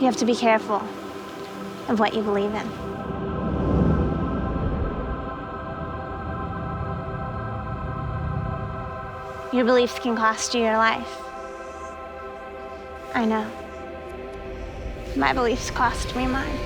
You have to be careful of what you believe in. Your beliefs can cost you your life. I know. My beliefs cost me mine.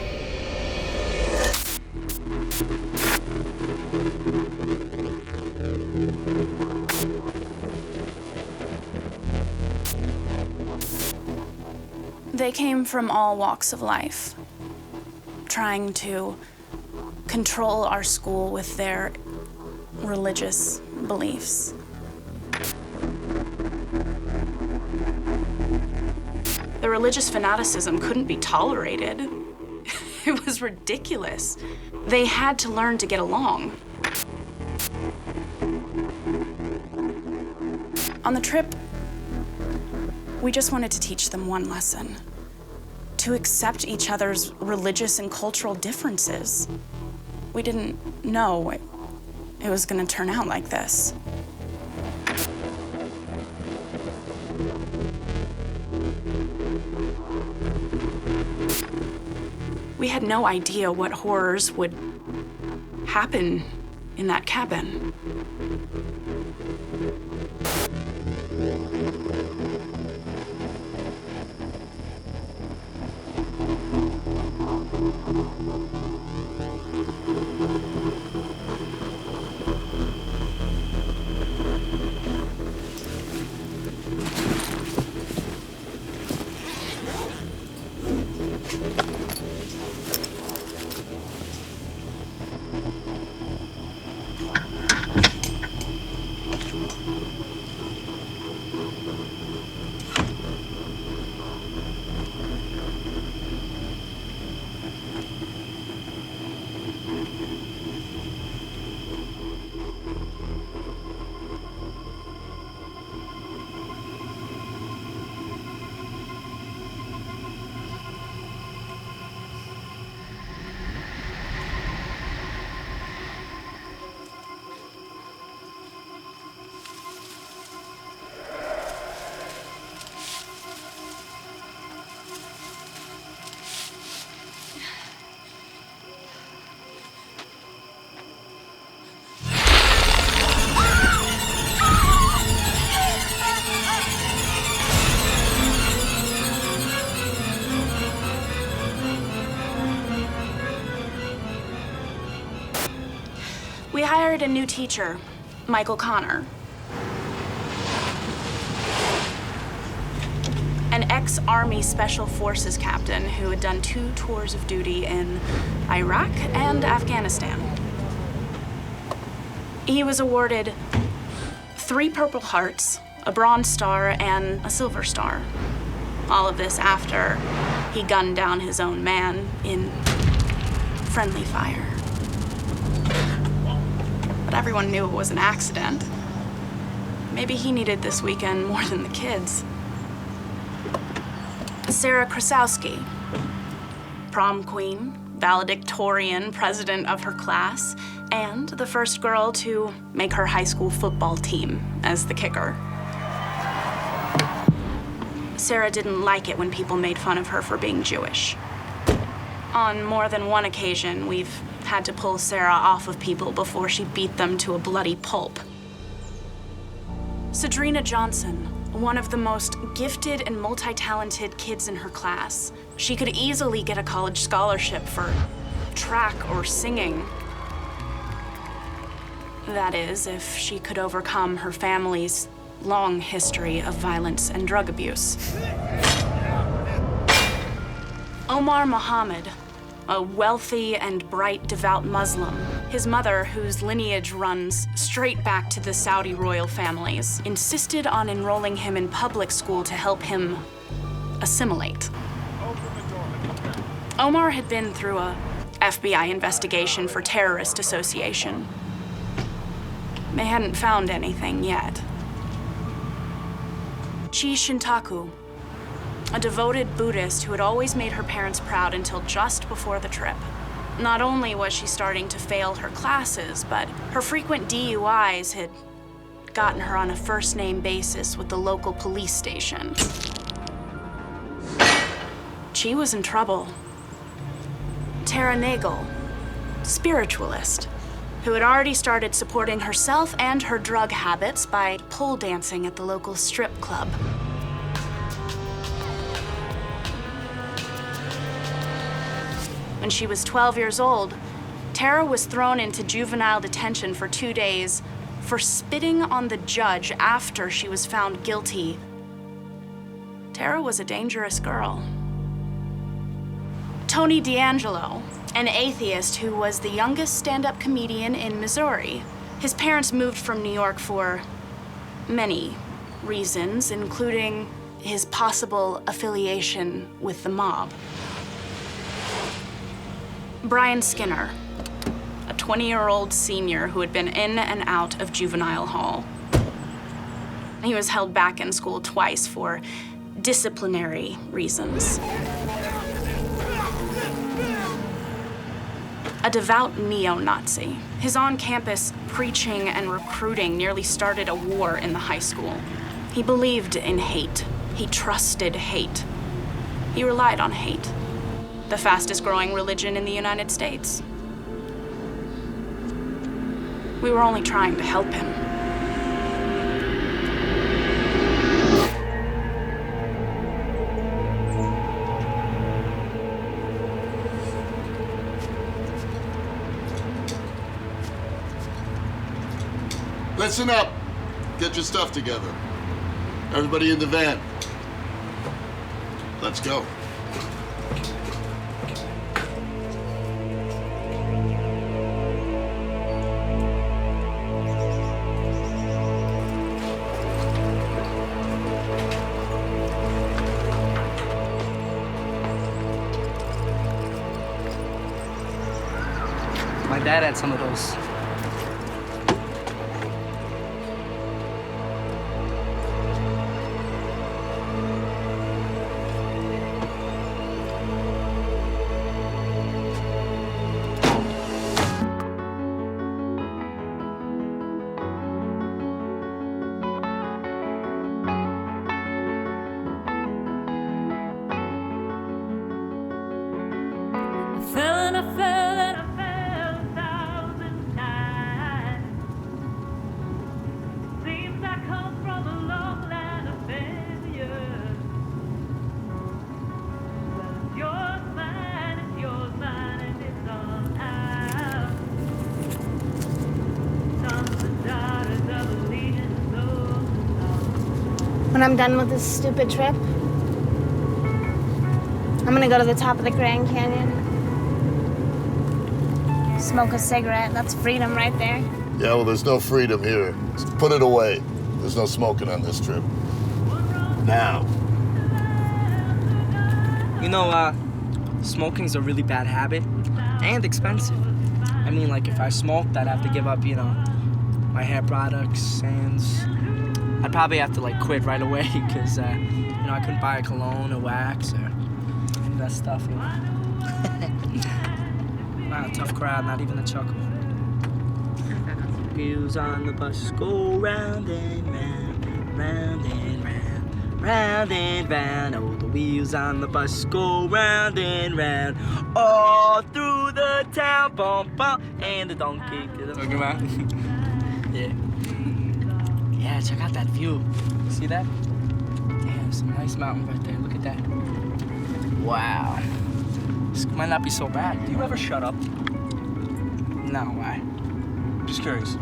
They came from all walks of life, trying to control our school with their religious beliefs. The religious fanaticism couldn't be tolerated. It was ridiculous. They had to learn to get along. On the trip, we just wanted to teach them one lesson: to accept each other's religious and cultural differences. We didn't know it was going to turn out like this. We had no idea what horrors would happen in that cabin. We hired a new teacher, Michael Connor. An ex-Army Special Forces captain who had done 2 tours of duty in Iraq and Afghanistan. He was awarded 3 Purple Hearts, a Bronze Star, and a Silver Star. All of this after he gunned down his own man in friendly fire. But everyone knew it was an accident. Maybe he needed this weekend more than the kids. Sarah Krasowski, prom queen, valedictorian, president of her class, and the first girl to make her high school football team as the kicker. Sarah didn't like it when people made fun of her for being Jewish. On more than one occasion, we've had to pull Sarah off of people before she beat them to a bloody pulp. Sadrina Johnson, one of the most gifted and multi-talented kids in her class. She could easily get a college scholarship for track or singing. That is, if she could overcome her family's long history of violence and drug abuse. Omar Mohammed, a wealthy and bright devout Muslim. His mother, whose lineage runs straight back to the Saudi royal families, insisted on enrolling him in public school to help him assimilate. Omar had been through a FBI investigation for terrorist association. They hadn't found anything yet. Chi Shintaku, a devoted Buddhist who had always made her parents proud until just before the trip. Not only was she starting to fail her classes, but her frequent DUIs had gotten her on a first-name basis with the local police station. she was in trouble. Tara Nagel, spiritualist, who had already started supporting herself and her drug habits by pole dancing at the local strip club. When she was 12 years old, Tara was thrown into juvenile detention for 2 days for spitting on the judge after she was found guilty. Tara was a dangerous girl. Tony D'Angelo, an atheist who was the youngest stand-up comedian in Missouri. His parents moved from New York for many reasons, including his possible affiliation with the mob. Brian Skinner, a 20-year-old senior who had been in and out of juvenile hall. He was held back in school twice for disciplinary reasons. A devout neo-Nazi. His on-campus preaching and recruiting nearly started a war in the high school. He believed in hate. He trusted hate. He relied on hate, the fastest-growing religion in the United States. We were only trying to help him. Listen up. Get your stuff together. Everybody in the van. Let's go. My dad had some of those. When I'm done with this stupid trip, I'm gonna go to the top of the Grand Canyon. Smoke a cigarette. That's freedom right there. Yeah, well, there's no freedom here. Just put it away. There's no smoking on this trip. Now. You know, smoking's a really bad habit and expensive. I mean, like, if I smoked, I'd have to give up, you know, my hair products, sands. I'd probably have to, like, quit right away because, you know, I couldn't buy a cologne or wax or any of that stuff, you know. Wow, tough crowd, not even a chuckle. Wheels on the bus go round and round, round and round, round and round. Oh, the wheels on the bus go round and round, all through the town, bump, bump, and the donkey to the... Talking about? Yeah. Yeah, check out that view. See that? Damn, some nice mountains right there. Look at that. Wow. This might not be so bad. Do you ever shut up? No, why? Just curious.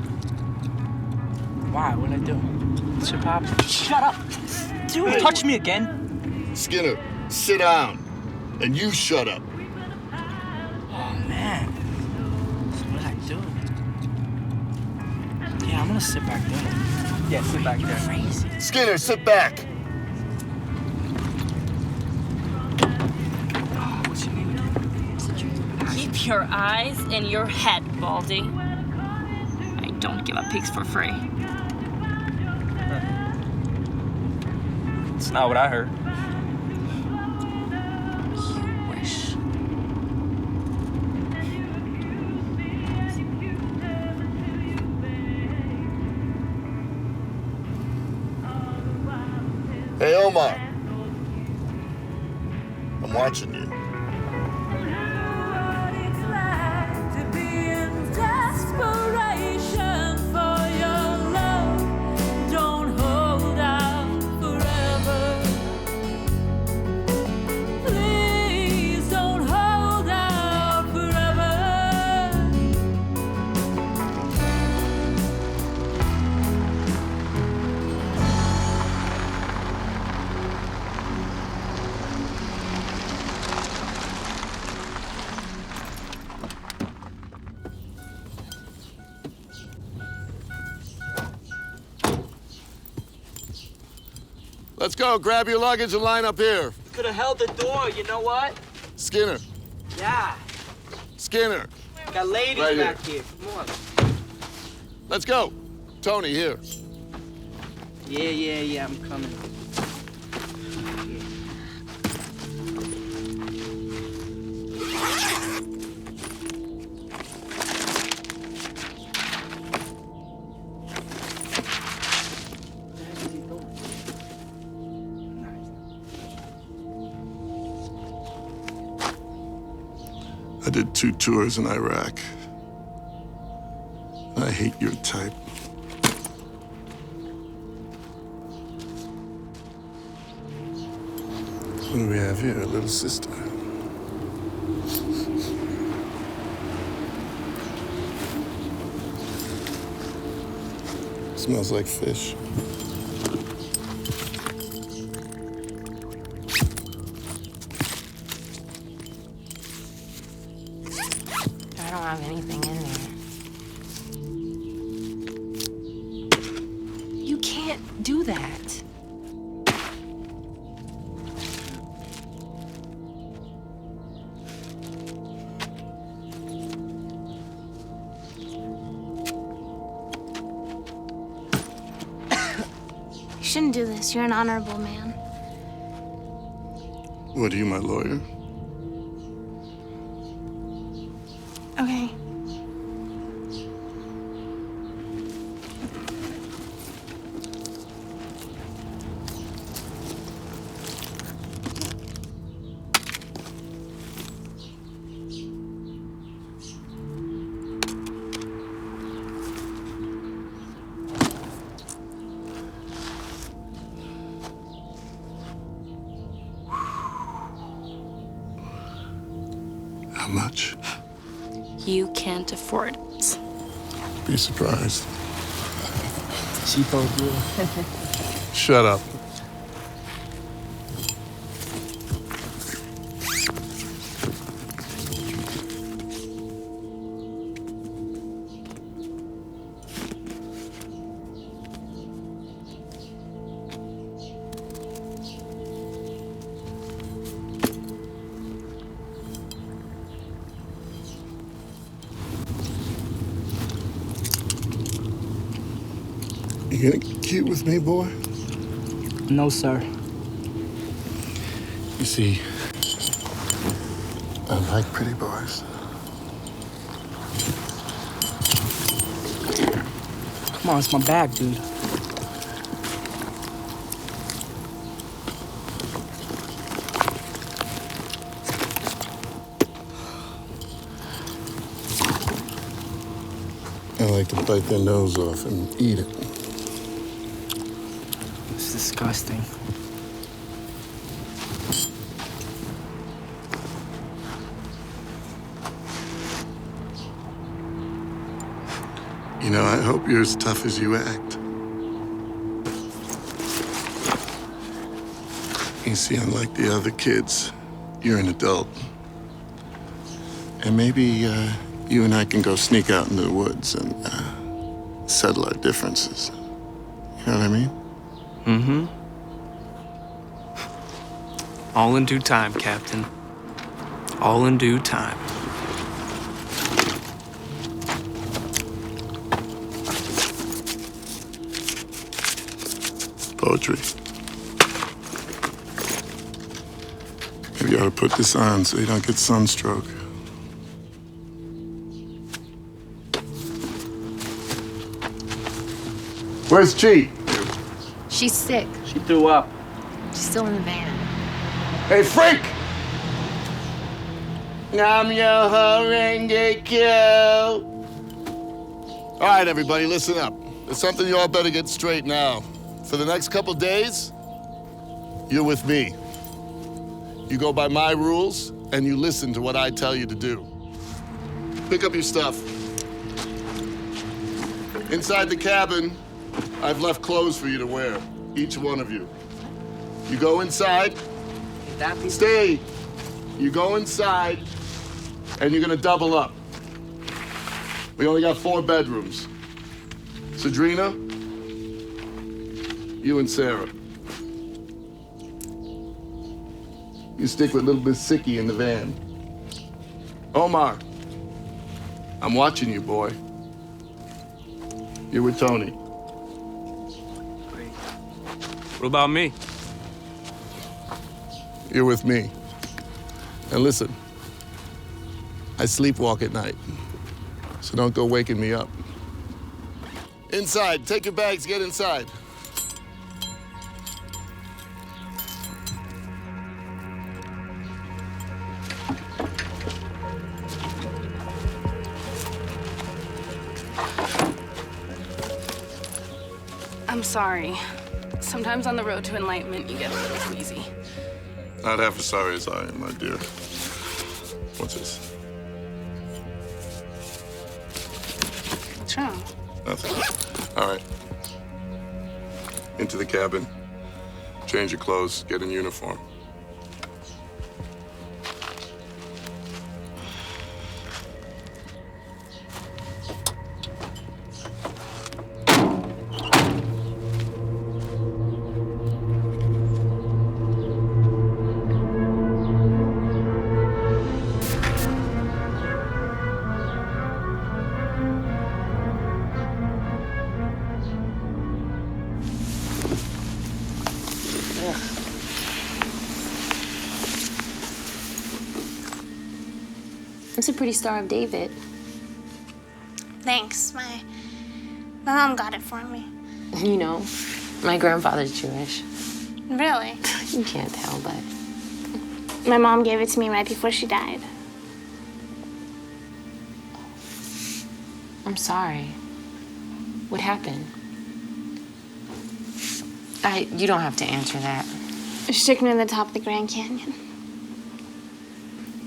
Why? What'd I do? What's your pop? Shut up! Dude, Hey. touch me again. Skinner, sit down. And you shut up. Oh, man. So what did I do? Yeah, I'm gonna sit back there. Yeah, sit back there. Crazy. Skinner, sit back. Oh, what's your name again? Keep your eyes in your head, Baldy. I don't give up peaks for free. It's not what I heard. You wish. Hey, Omar. I'm I'm watching you. Let's go. Grab your luggage and line up here. Could have held the door, you know what? Skinner. Yeah. Skinner. Got ladies Right back here. Come on. Let's go. Tony, here. Yeah, I'm coming. I did 2 tours in Iraq. I hate your type. What do we have here? A little sister. Smells like fish. I don't have anything in there. You can't do that. You shouldn't do this. You're an honorable man. What are you, my lawyer? Okay. How much? You can't afford it. Be surprised. Cheapo deal. Shut up. You gonna get cute with me, boy? No, sir. You see, I like pretty boys. Come on, it's my bag, dude. I like to bite their nose off and eat it. It's disgusting. You know, I hope you're as tough as you act. You see, unlike the other kids, you're an adult. And maybe you and I can go sneak out into the woods and settle our differences. You know what I mean? Mm-hmm. All in due time, Captain. All in due time. Poetry. Maybe you ought to put this on so you don't get sunstroke. Where's Chi? She's sick. She threw up. She's still in the van. Hey, Frank! Nam yo renge kyo. All right, everybody, listen up. There's something you all better get straight now. For the next couple days, you're with me. You go by my rules, and you listen to what I tell you to do. Pick up your stuff. Inside the cabin, I've left clothes for you to wear, each one of you. You go inside. Stay. You go inside, and you're gonna double up. We only got 4 bedrooms. Sadrina, you and Sarah. You stick with little Miss Sicky in the van. Omar, I'm watching you, boy. You're with Tony. What about me? You're with me. And listen, I sleepwalk at night, so don't go waking me up. Inside, take your bags, get inside. I'm sorry. Sometimes on the road to enlightenment, you get a little queasy. Not half as sorry as I am, my dear. What's this? What's wrong? Nothing. All right. Into the cabin. Change your clothes, get in uniform. It's a pretty Star of David. Thanks. My mom got it for me. You know, my grandfather's Jewish. Really? You can't tell, but... My mom gave it to me right before she died. I'm sorry. What happened? You don't have to answer that. She took me to the top of the Grand Canyon.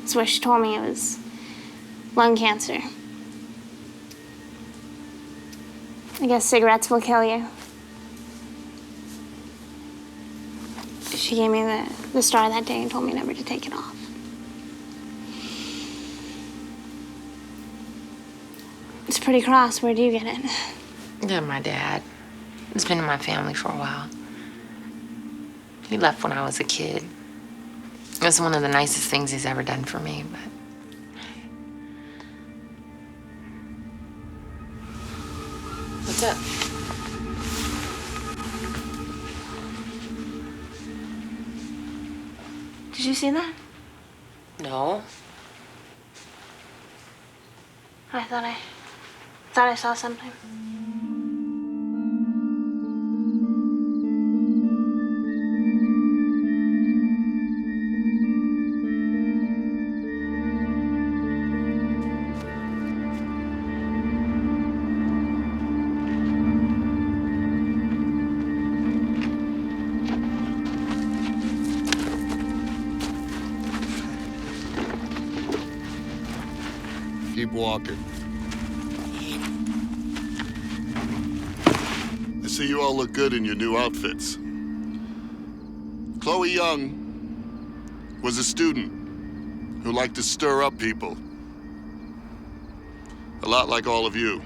That's where she told me it was lung cancer. I guess cigarettes will kill you. She gave me the star that day and told me never to take it off. It's pretty cross. Where do you get it? Yeah, my dad. It's been in my family for a while. He left when I was a kid. It was one of the nicest things he's ever done for me, but... What's up? Did you see that? No. I thought I saw something. Keep walking. I see you all look good in your new outfits. Chloe Young was a student who liked to stir up people. A lot like all of you.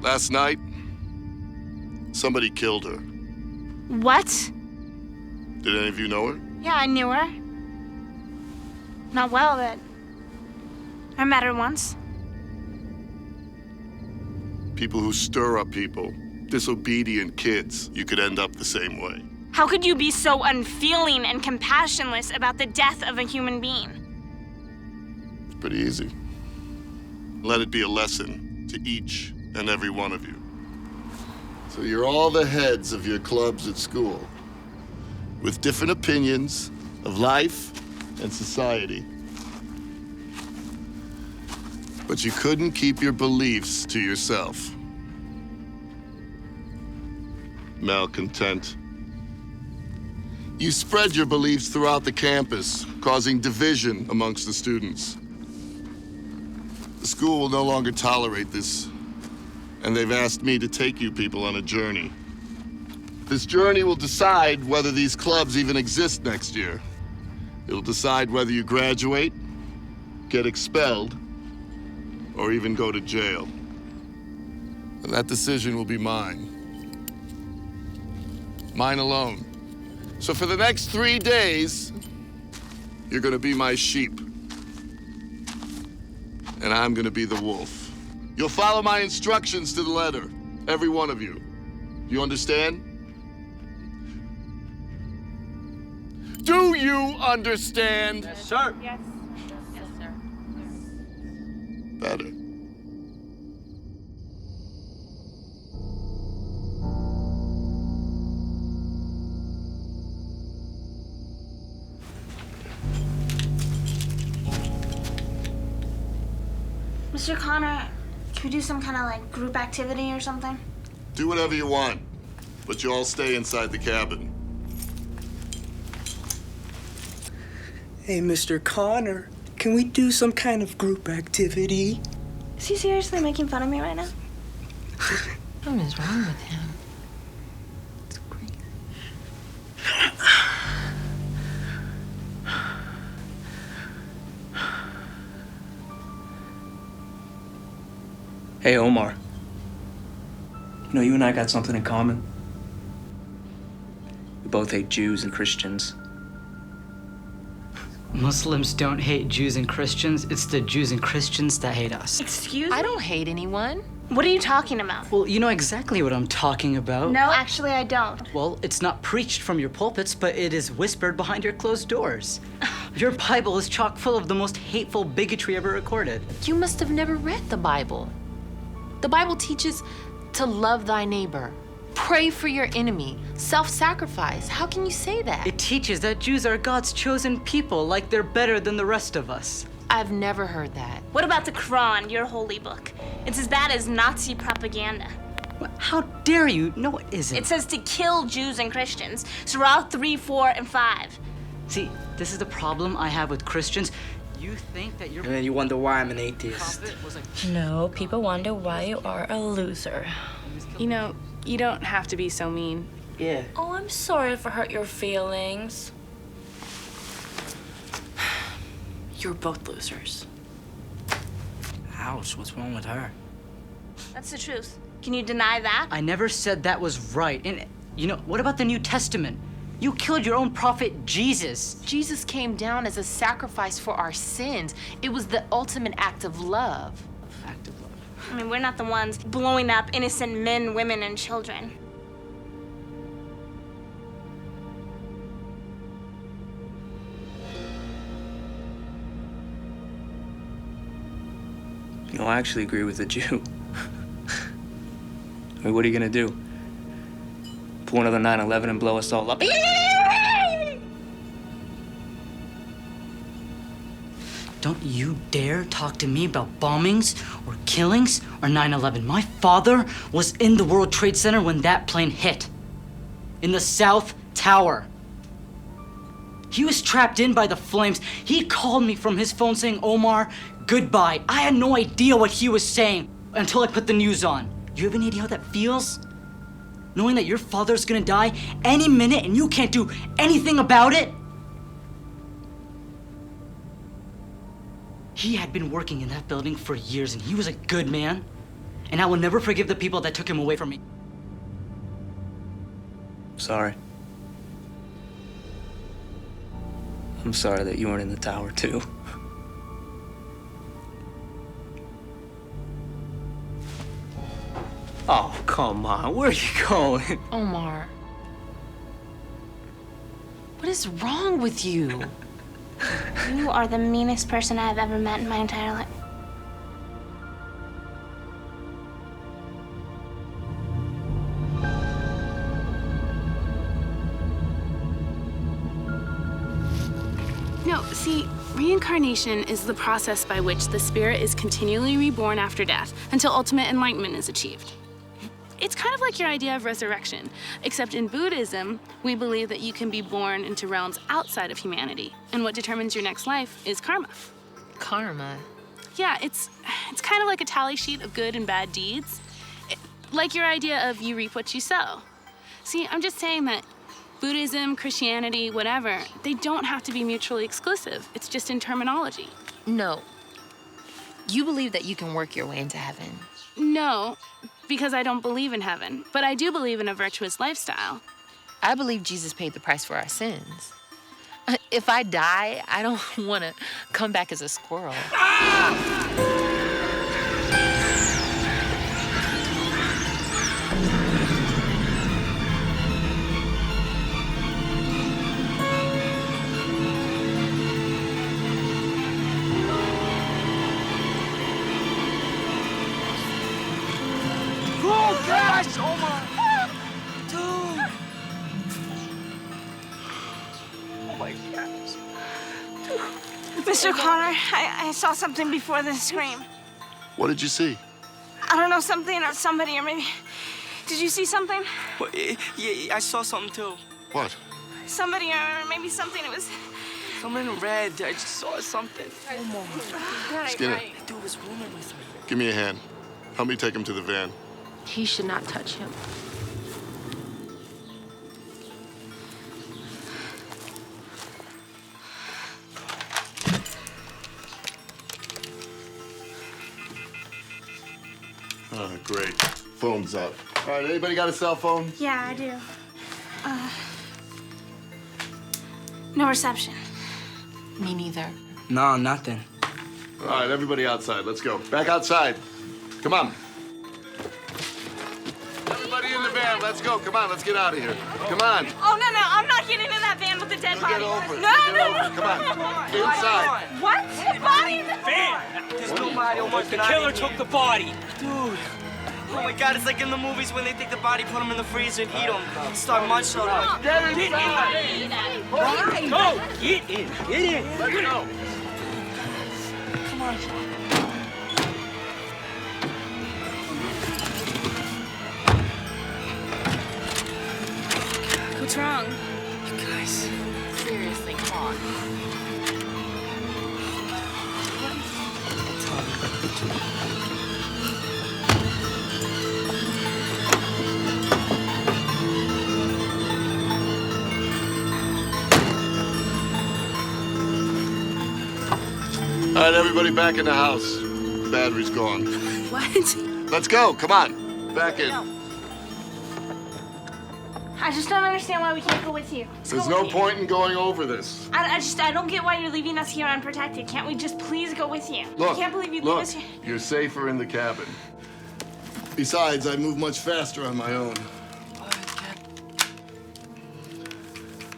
Last night, somebody killed her. What? Did any of you know her? Yeah, I knew her. Not well, but I met her once. People who stir up people, disobedient kids, you could end up the same way. How could you be so unfeeling and compassionless about the death of a human being? It's pretty easy. Let it be a lesson to each and every one of you. So you're all the heads of your clubs at school, with different opinions of life and society. But you couldn't keep your beliefs to yourself. Malcontent. You spread your beliefs throughout the campus, causing division amongst the students. The school will no longer tolerate this, and they've asked me to take you people on a journey. This journey will decide whether these clubs even exist next year. It'll decide whether you graduate, get expelled, or even go to jail. And that decision will be mine. Mine alone. So for the next 3 days, you're gonna be my sheep. And I'm gonna be the wolf. You'll follow my instructions to the letter, every one of you. You understand? Do you understand? Yes, sir. Yes. Yes, sir. Better. Mr. Connor, can we do some kind of like group activity or something? Do whatever you want, but you all stay inside the cabin. Hey, Mr. Connor, can we do some kind of group activity? Is he seriously making fun of me right now? What is wrong with him? It's crazy. Hey, Omar. You know, you and I got something in common. We both hate Jews and Christians. Muslims don't hate Jews and Christians. It's the Jews and Christians that hate us. Excuse me? I don't hate anyone. What are you talking about? Well, you know exactly what I'm talking about. No, actually I don't. Well, it's not preached from your pulpits, but it is whispered behind your closed doors. Your Bible is chock full of the most hateful bigotry ever recorded. You must have never read the Bible. The Bible teaches to love thy neighbor, pray for your enemy, self-sacrifice. How can you say that? It teaches that Jews are God's chosen people, like they're better than the rest of us. I've never heard that. What about the Quran, your holy book? It's as bad as Nazi propaganda. How dare you? No, it isn't. It says to kill Jews and Christians. Surah 3, 4, and 5. See, this is the problem I have with Christians. You think that your And then you wonder why I'm an atheist. prophet was a No, people wonder why you are a loser. You know, you don't have to be so mean. Yeah. Oh, I'm sorry if I hurt your feelings. You're both losers. Ouch, what's wrong with her? That's the truth. Can you deny that? I never said that was right. And, you know, what about the New Testament? You killed your own prophet, Jesus. Jesus came down as a sacrifice for our sins. It was the ultimate act of love. Act of love. I mean, we're not the ones blowing up innocent men, women, and children. You know, I actually agree with the Jew. I mean, what are you gonna do? Pull another 9/11 and blow us all up? Don't you dare talk to me about bombings or killings or 9/11. My father was in the World Trade Center when that plane hit. In the South Tower. He was trapped in by the flames. He called me from his phone saying, "Omar, goodbye." I had no idea what he was saying until I put the news on. You have any idea how that feels? Knowing that your father's gonna die any minute and you can't do anything about it? He had been working in that building for years and he was a good man. And I will never forgive the people that took him away from me. Sorry. I'm sorry that you weren't in the tower, too. Oh, come on. Where are you going? Omar. What is wrong with you? You are the meanest person I've ever met in my entire life. No, No, see, reincarnation is the process by which the spirit is continually reborn after death until ultimate enlightenment is achieved. It's kind of like your idea of resurrection, except in Buddhism, we believe that you can be born into realms outside of humanity, and what determines your next life is karma. Karma? Yeah, it's kind of like a tally sheet of good and bad deeds. Like your idea of you reap what you sow. See, I'm just saying that Buddhism, Christianity, whatever, they don't have to be mutually exclusive. It's just in terminology. No. You believe that you can work your way into heaven? No, because I don't believe in heaven, but I do believe in a virtuous lifestyle. I believe Jesus paid the price for our sins. If I die, I don't want to come back as a squirrel. Oh, gosh! Oh, my... Dude! Oh, my gosh. Mr. Connor, I saw something before the scream. What did you see? I don't know, something or somebody, or maybe... Did you see something? Well, yeah, I saw something, too. What? Somebody or maybe something, it was... Something in red. I just saw something. Oh, my. Skinner, That dude was rooming with me. give me a hand. Help me take him to the van. He should not touch him. Oh, great. Phone's up. All right, anybody got a cell phone? Yeah, I do. No reception. Me neither. No, nothing. All right, everybody outside. Let's go. Back outside. Come on. Everybody in the van. Let's go. Come on, let's get out of here. Come on. Oh, no, I'm not getting in that van with the dead body. Get over it. No. Come on. Inside. What? Body in the Van! There's nobody almost The killer took the body. Dude. Oh my God, it's like in the movies when they take the body, put them in the freezer and eat them. Start munching on them. Get inside. Go! Get in! Get in! Let's go. Come on. What's wrong? You guys. Seriously, come on. All right, everybody back in the house. The battery's gone. What? Let's go. Come on. Back in. I just don't understand why we can't go with you. There's no point in going over this. I don't get why you're leaving us here unprotected. Can't we just please go with you? Look, I can't believe you leave look, us here. you're safer in the cabin. Besides, I move much faster on my own.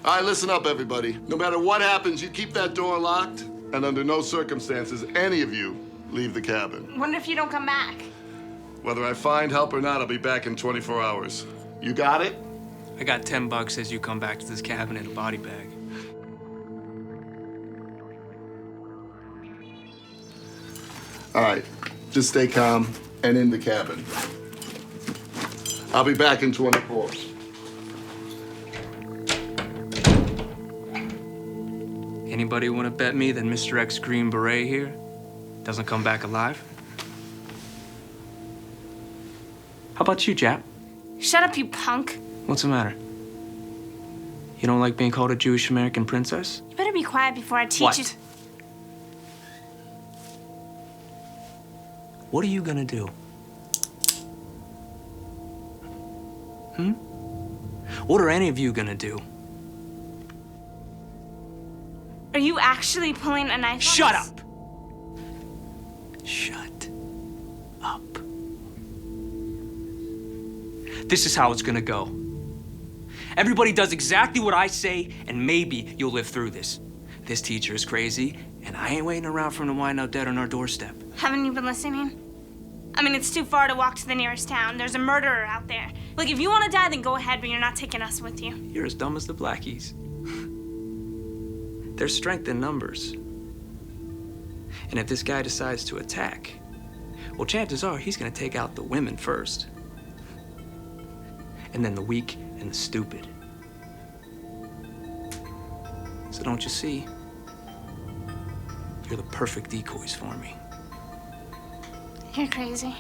All right, listen up, everybody. No matter what happens, you keep that door locked, and under no circumstances, any of you leave the cabin. Wonder if you don't come back. Whether I find help or not, I'll be back in 24 hours. You got it? I got $10 as you come back to this cabin in a body bag. All right, just stay calm and in the cabin. I'll be back in 24. Anybody want to bet me that Mr. X Green Beret here doesn't come back alive? How about you, Jap? Shut up, you punk. What's the matter? You don't like being called a Jewish American princess? You better be quiet before I teach What? you. What are you gonna do? What are any of you gonna do? Are you actually pulling a knife? Shut on us? up! Shut up. This is how it's gonna go. Everybody does exactly what I say, and maybe you'll live through this. This teacher is crazy, and I ain't waiting around for him to wind up dead on our doorstep. Haven't you been listening? I mean, it's too far to walk to the nearest town. There's a murderer out there. Look, if you want to die, then go ahead, but you're not taking us with you. You're as dumb as the Blackies. There's strength in numbers. And if this guy decides to attack, well, chances are he's gonna take out the women first. And then the weak and the stupid. So don't you see? You're the perfect decoys for me. You're crazy.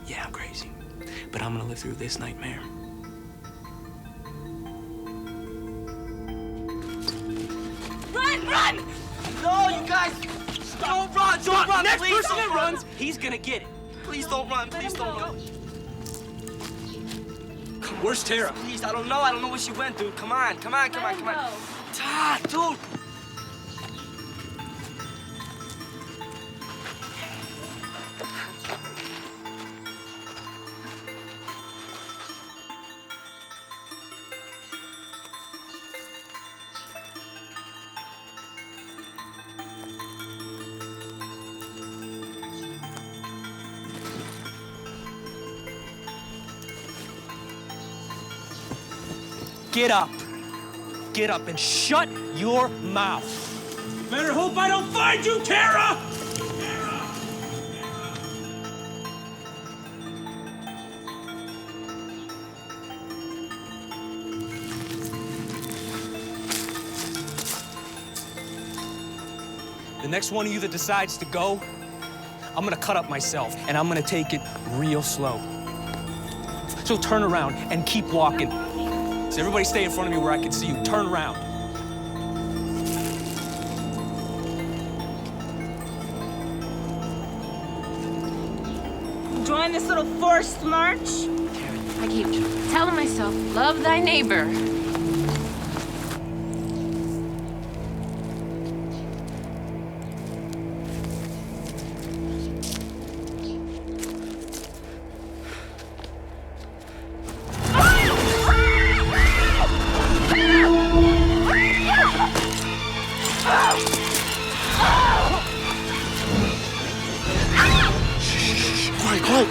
Yeah, I'm crazy. But I'm gonna live through this nightmare. Run, run! No, you guys! Don't run! Don't run! Next Please person don't that run. runs, he's gonna get it. Please don't run! Please don't run! Where's Tara? Please, I don't know where she went, dude. Come on, come on, come on, come on. Ah, dude! Get up. Get up and shut your mouth. Better hope I don't find you, Tara! The next one of you that decides to go, I'm gonna cut up myself, and I'm gonna take it real slow. So turn around and keep walking. So everybody stay in front of me where I can see you. Turn around. Join this little forced march? I keep telling myself, love thy neighbor.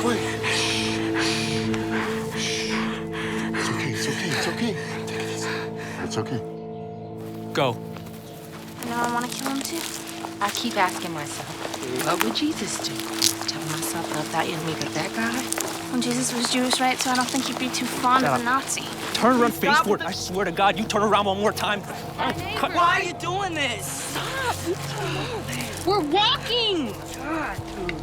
Quiet. It's okay. Take it easy. It's okay. Go. You know I want to kill him too. I keep asking myself, what would Jesus do? Tell myself, love thy enemy, but that guy? Well, Jesus was Jewish, right? So I don't think he'd be too fond of a Nazi. Turn around, face forward. I swear to God, you turn around one more time. Why are you doing this? Stop! We're walking! God, dude.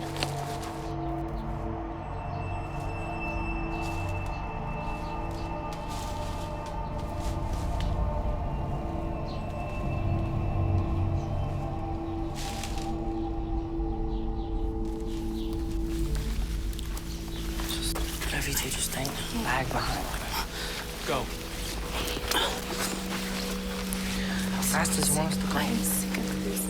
Every teacher's thing, lag behind. Go. How fast does he want us to go? I am sick of this.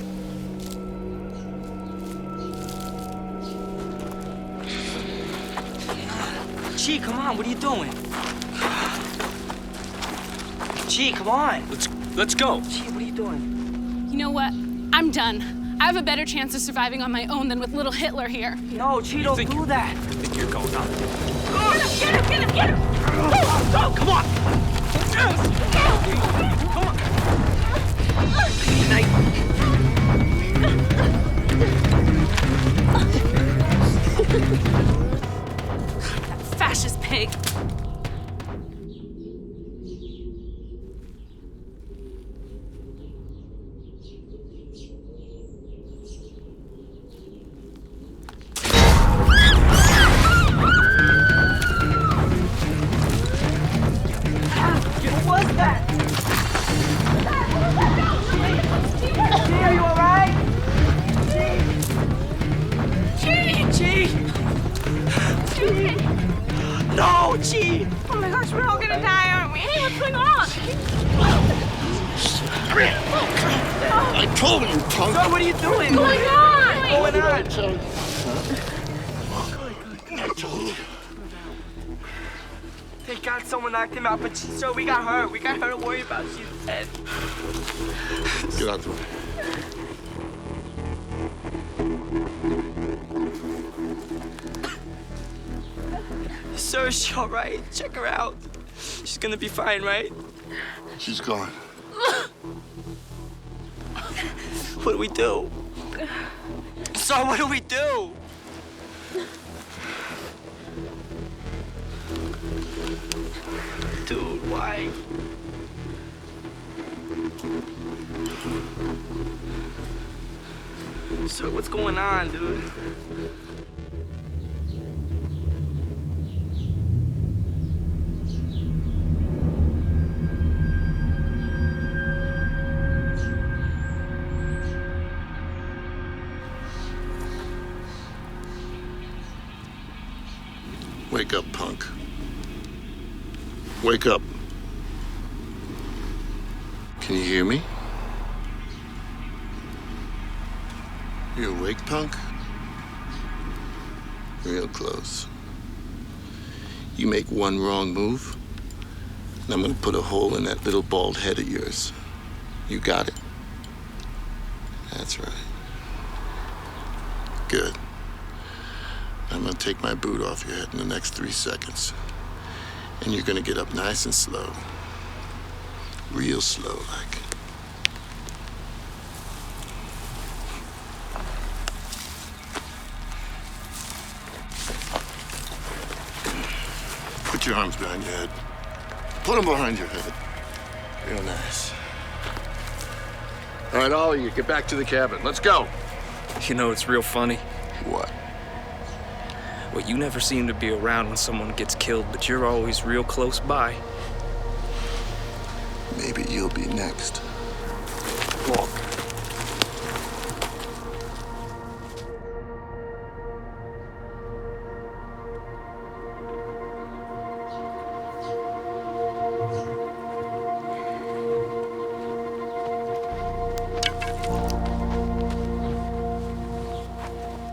Chi, come on, what are you doing? Chi, come on. Let's go. Chi, what are you doing? You know what? I'm done. I have a better chance of surviving on my own than with little Hitler here. No, Chi, don't do that. I think you're going on. Get him! Go! Come on! Come on! That fascist pig. What was that? Chi, are you alright? Chi! No, Chi! Oh my gosh, we're all gonna die, aren't we? Hey, what's going on? I told you, punk. Sir, what are you doing? What's going on? What's going on? I told you. Thank God someone knocked him out, but sir, we got her. We got her to worry about. She's dead. Get out the way. Sir, is she all right? Check her out. She's gonna be fine, right? She's gone. What do we do? So what do we do? Dude, why? So what's going on, dude? Wake up, punk. Wake up. Can you hear me? You awake, punk? Real close. You make one wrong move, and I'm gonna put a hole in that little bald head of yours. You got it? That's right. Good. I'm gonna take my boot off your head in the next 3 seconds. And you're gonna get up nice and slow. Real slow, like. Put your arms behind your head. Put them behind your head. Real nice. All right, all of you, get back to the cabin. Let's go. You know, it's real funny. What? Well, you never seem to be around when someone gets killed, but you're always real close by. Maybe you'll be next. Walk.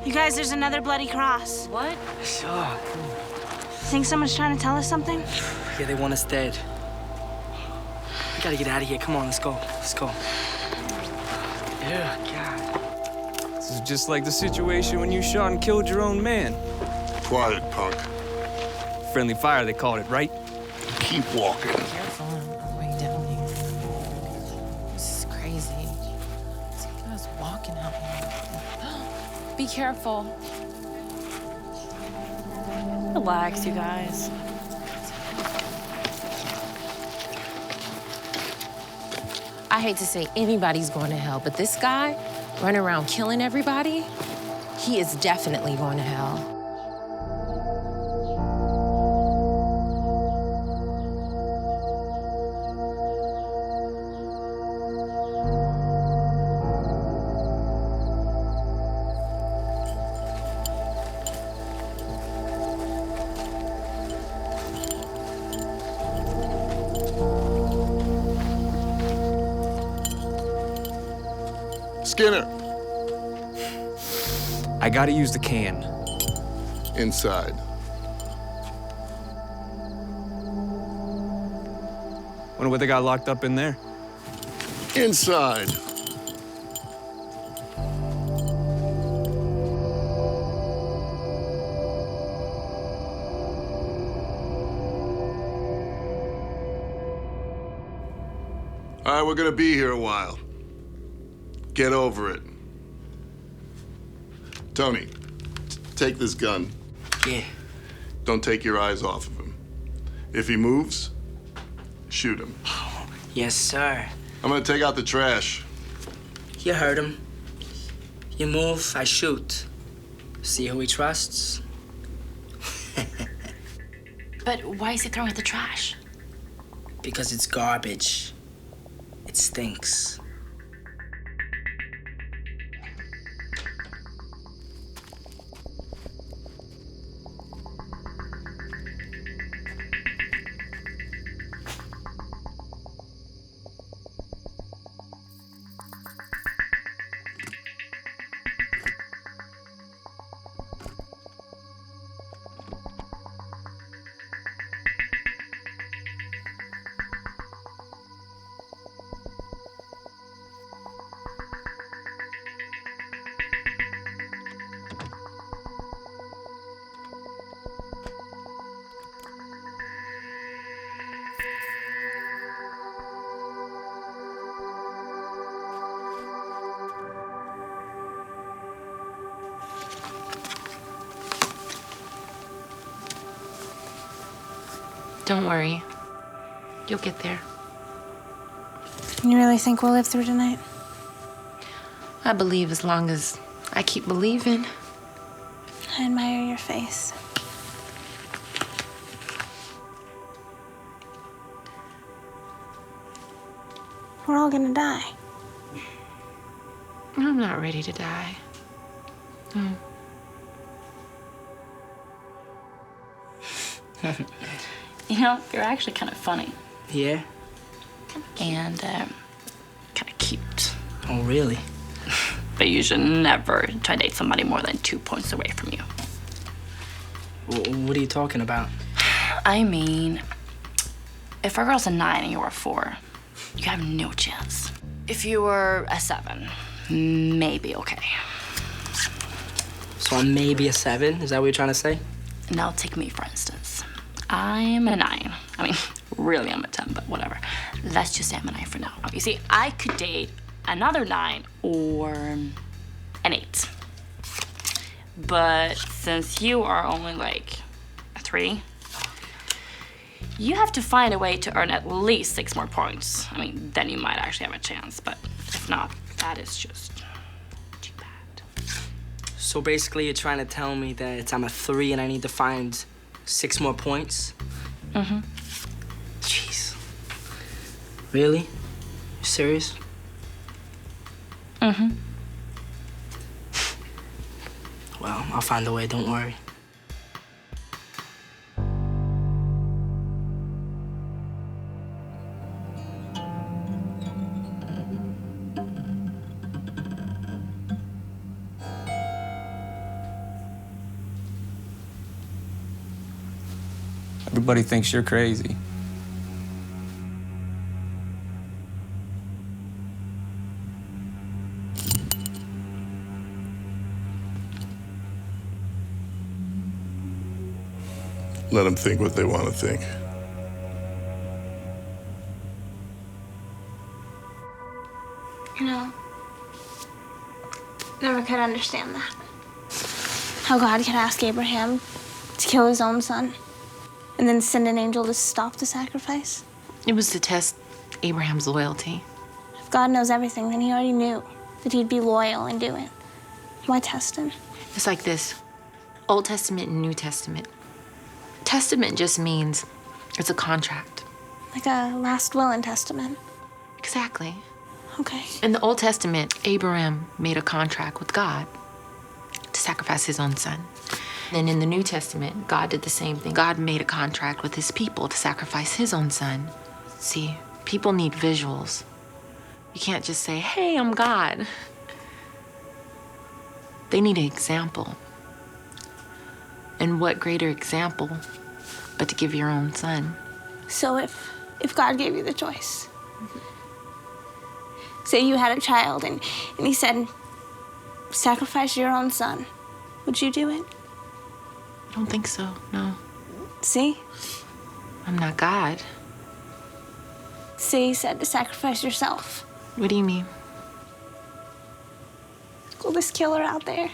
You guys, there's another bloody cross. What? Sure. Think someone's trying to tell us something? Yeah, they want us dead. We gotta get out of here. Come on, let's go. Let's go. Yeah, God. This is just like the situation when you shot and killed your own man. Quiet, punk. Friendly fire, they called it, right? Keep walking. Careful on the way down here. This is crazy. See us walking out here. Be careful. Relax, you guys. I hate to say anybody's going to hell, but this guy running around killing everybody, he is definitely going to hell. Skinner. I gotta use the can. Inside. Wonder what they got locked up in there. Inside. All right, we're gonna be here a while. Get over it. Tony, take this gun. Yeah. Don't take your eyes off of him. If he moves, shoot him. Yes, sir. I'm gonna take out the trash. You heard him. You move, I shoot. See who he trusts? But why is he throwing out the trash? Because it's garbage. It stinks. Don't worry. You'll get there. You really think we'll live through tonight? I believe as long as I keep believing. I admire your face. We're all gonna die. I'm not ready to die. No. You know, you're actually kind of funny. Yeah? And, kind of cute. Oh, really? But you should never try to date somebody more than 2 points away from you. What are you talking about? I mean, if a girl's a 9 and you're a 4, you have no chance. If you were a 7, maybe okay. So I'm maybe a 7? Is that what you're trying to say? Now take me, for instance. I'm a 9. I mean, really I'm a 10, but whatever. Let's just say I'm a 9 for now. You see, I could date another 9 or an 8. But since you are only like a 3, you have to find a way to earn at least 6 more points. I mean, then you might actually have a chance, but if not, that is just too bad. So basically you're trying to tell me that I'm a 3 and I need to find 6 more points? Mm-hmm. Jeez. Really? You serious? Mm-hmm. Well, I'll find a way, don't worry. Everybody thinks you're crazy. Let them think what they want to think. You know, never could understand that. How God could ask Abraham to kill his own son and then send an angel to stop the sacrifice. It was to test Abraham's loyalty. If God knows everything, then he already knew that he'd be loyal and do it. Why test him? It's like this: Old Testament and New Testament. Testament just means it's a contract. Like a last will and testament. Exactly. Okay. In the Old Testament, Abraham made a contract with God to sacrifice his own son. And in the New Testament, God did the same thing. God made a contract with his people to sacrifice his own son. See, people need visuals. You can't just say, hey, I'm God. They need an example. And what greater example but to give your own son? So if God gave you the choice, say you had a child and he said, sacrifice your own son, would you do it? I don't think so, no. See? I'm not God. Say he said to sacrifice yourself. What do you mean? Well, this killer out there.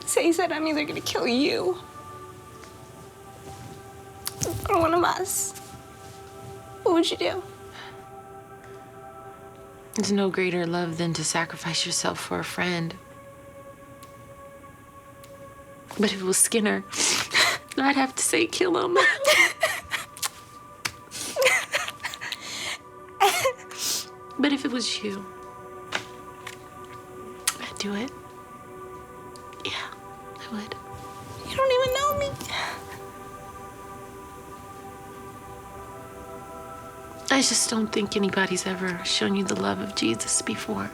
Say he said, I'm either gonna kill you or one of us. What would you do? There's no greater love than to sacrifice yourself for a friend. But if it was Skinner, I'd have to say kill him. But if it was you, I'd do it. Yeah, I would. You don't even know me. I just don't think anybody's ever shown you the love of Jesus before.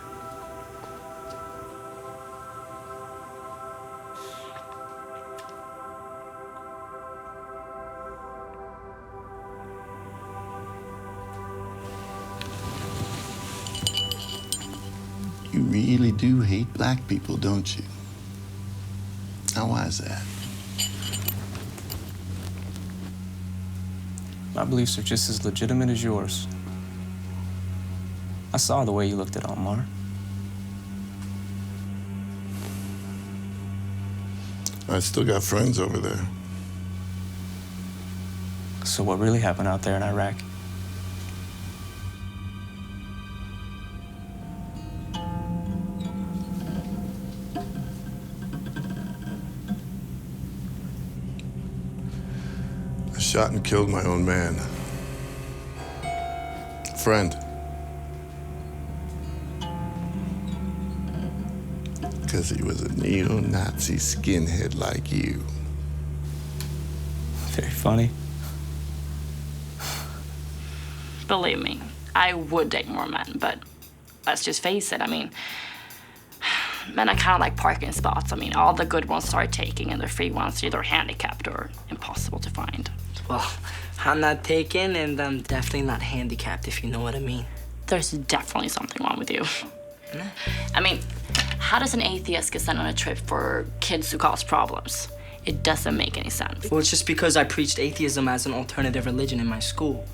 You really do hate black people, don't you? Now, why is that? My beliefs are just as legitimate as yours. I saw the way you looked at Omar. I still got friends over there. So what really happened out there in Iraq? I shot and killed my own man. Friend. Because he was a neo-Nazi skinhead like you. Very funny. Believe me, I would date more men, but let's just face it, I mean, men are kind of like parking spots. I mean, all the good ones start taking, and the free ones are either handicapped or impossible to find. Well, I'm not taken, and I'm definitely not handicapped, if you know what I mean. There's definitely something wrong with you. I mean, how does an atheist get sent on a trip for kids who cause problems? It doesn't make any sense. Well, it's just because I preached atheism as an alternative religion in my school,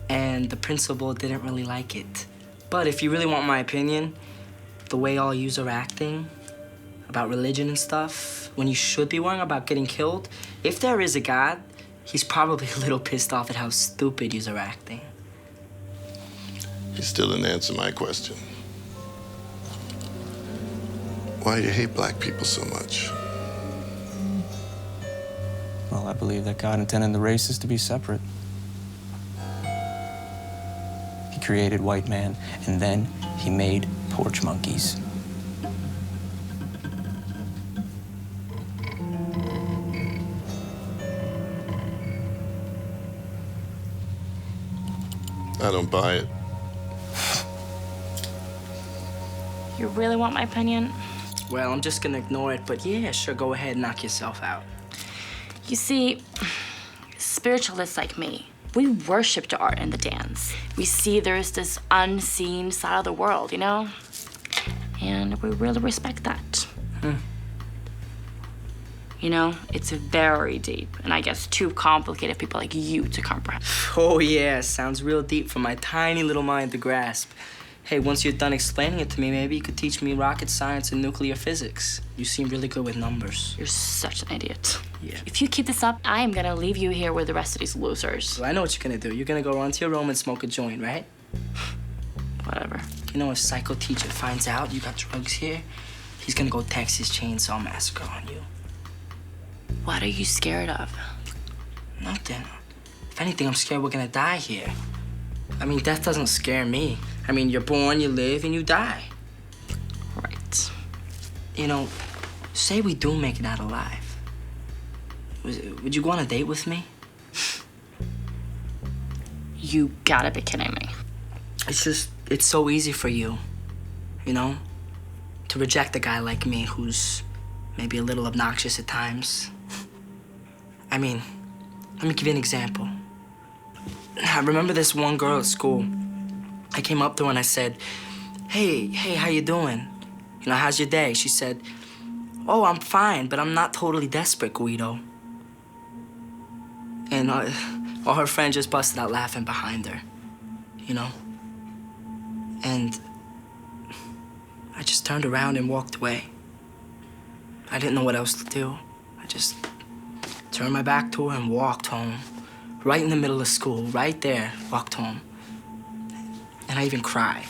and the principal didn't really like it. But if you really want my opinion, the way all yous are acting about religion and stuff, when you should be worrying about getting killed, if there is a God, he's probably a little pissed off at how stupid yous are acting. You still didn't answer my question. Why do you hate black people so much? Well, I believe that God intended the races to be separate. He created white man, and then he made porch monkeys. I don't buy it. You really want my opinion? Well, I'm just gonna ignore it, but yeah, sure, go ahead, knock yourself out. You see, spiritualists like me, we worship the art and the dance. We see there's this unseen side of the world, you know? And we really respect that. You know, it's very deep, and I guess too complicated for people like you to comprehend. Oh yeah, sounds real deep for my tiny little mind to grasp. Hey, once you're done explaining it to me, maybe you could teach me rocket science and nuclear physics. You seem really good with numbers. You're such an idiot. Yeah. If you keep this up, I am gonna leave you here with the rest of these losers. Well, I know what you're gonna do. You're gonna go run to your room and smoke a joint, right? Whatever. You know, if psycho teacher finds out you got drugs here, he's gonna go text his chainsaw massacre on you. What are you scared of? Nothing. If anything, I'm scared we're gonna die here. I mean, death doesn't scare me. I mean, you're born, you live, and you die. Right. You know, say we do make it out alive. Would you go on a date with me? You gotta be kidding me. It's so easy for you, you know, to reject a guy like me who's maybe a little obnoxious at times. I mean, let me give you an example. I remember this one girl at school. I came up to her and I said, hey, how you doing? You know, how's your day? She said, oh, I'm fine, but I'm not totally desperate, Guido. And all her friends just busted out laughing behind her, you know? And I just turned around and walked away. I didn't know what else to do. I just turned my back to her and walked home. Right in the middle of school, right there, walked home. And I even cried.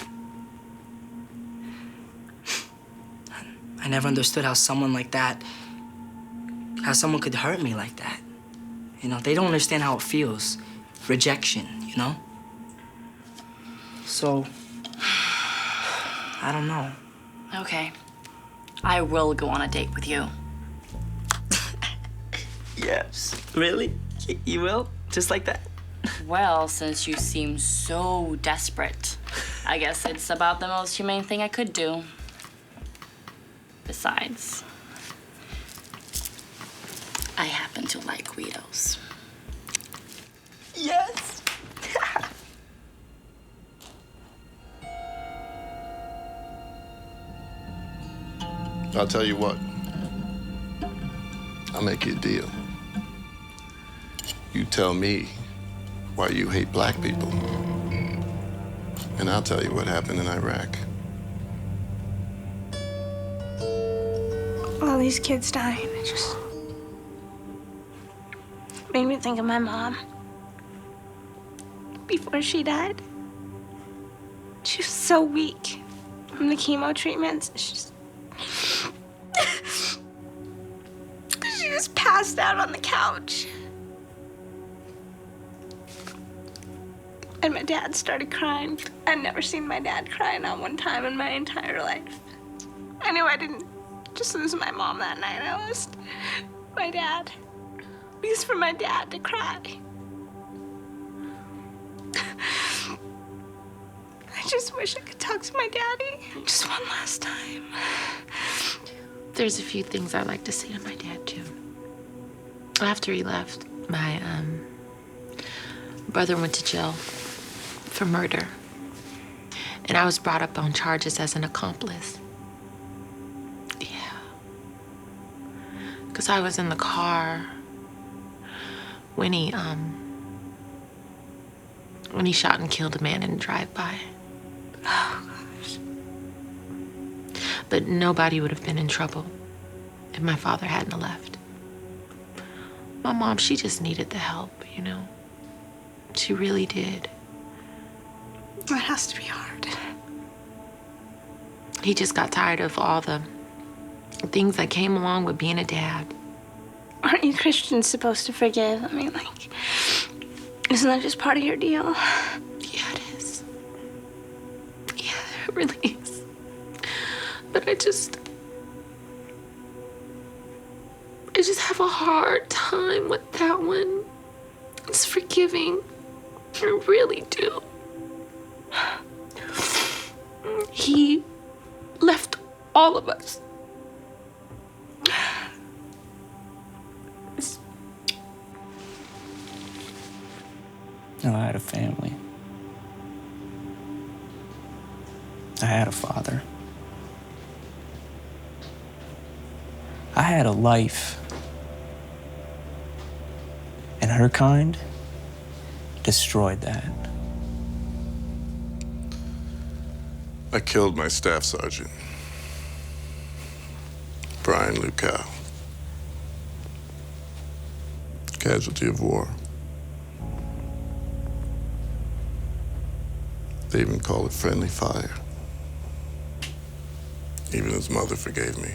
I never understood how someone like that, how someone could hurt me like that. You know, they don't understand how it feels. Rejection, you know? So, I don't know. Okay. I will go on a date with you. Yes. Really? You will? Just like that? Well, since you seem so desperate, I guess it's about the most humane thing I could do. Besides, I happen to like Guidos. Yes! I'll tell you what. I'll make you a deal. You tell me why you hate black people, and I'll tell you what happened in Iraq. All these kids dying, it just made me think of my mom. before she died. She was so weak from the chemo treatments. She just passed out on the couch. And my dad started crying. I'd never seen my dad cry, not one time in my entire life. I knew I didn't just lose my mom that night. I lost my dad. It was for my dad to cry. I just wish I could talk to my daddy just one last time. There's a few things I'd like to say to my dad, too. After he left, my brother went to jail for murder. And I was brought up on charges as an accomplice. Yeah. Because I was in the car when he shot and killed a man in a drive-by. Oh, gosh. But nobody would have been in trouble if my father hadn't left. My mom, she just needed the help, you know? She really did. That has to be hard. He just got tired of all the things that came along with being a dad. Aren't you Christians supposed to forgive? I mean, like, isn't that just part of your deal? Yeah, it is. Yeah, it really is. But I just have a hard time with that one. It's forgiving. I really do. He left all of us. No, I had a family. I had a father. I had a life. And her kind destroyed that. I killed my staff sergeant, Brian Lucow. Casualty of war. They even call it friendly fire. Even his mother forgave me.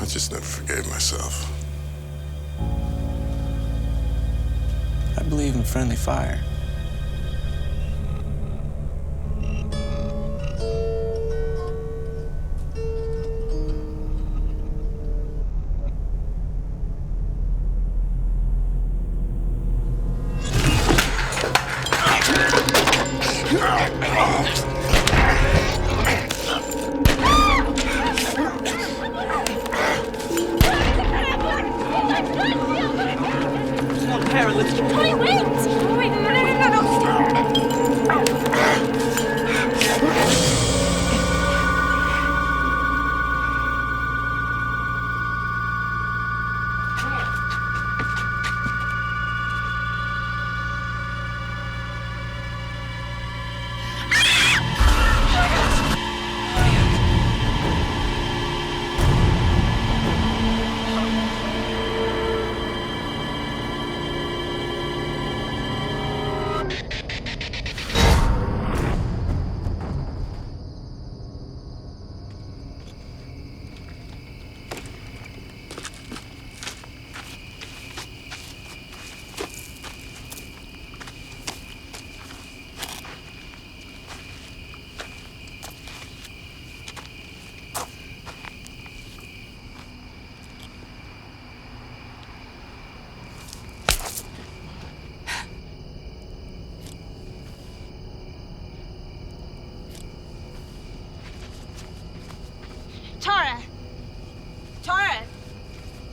I just never forgave myself. I believe in friendly fire.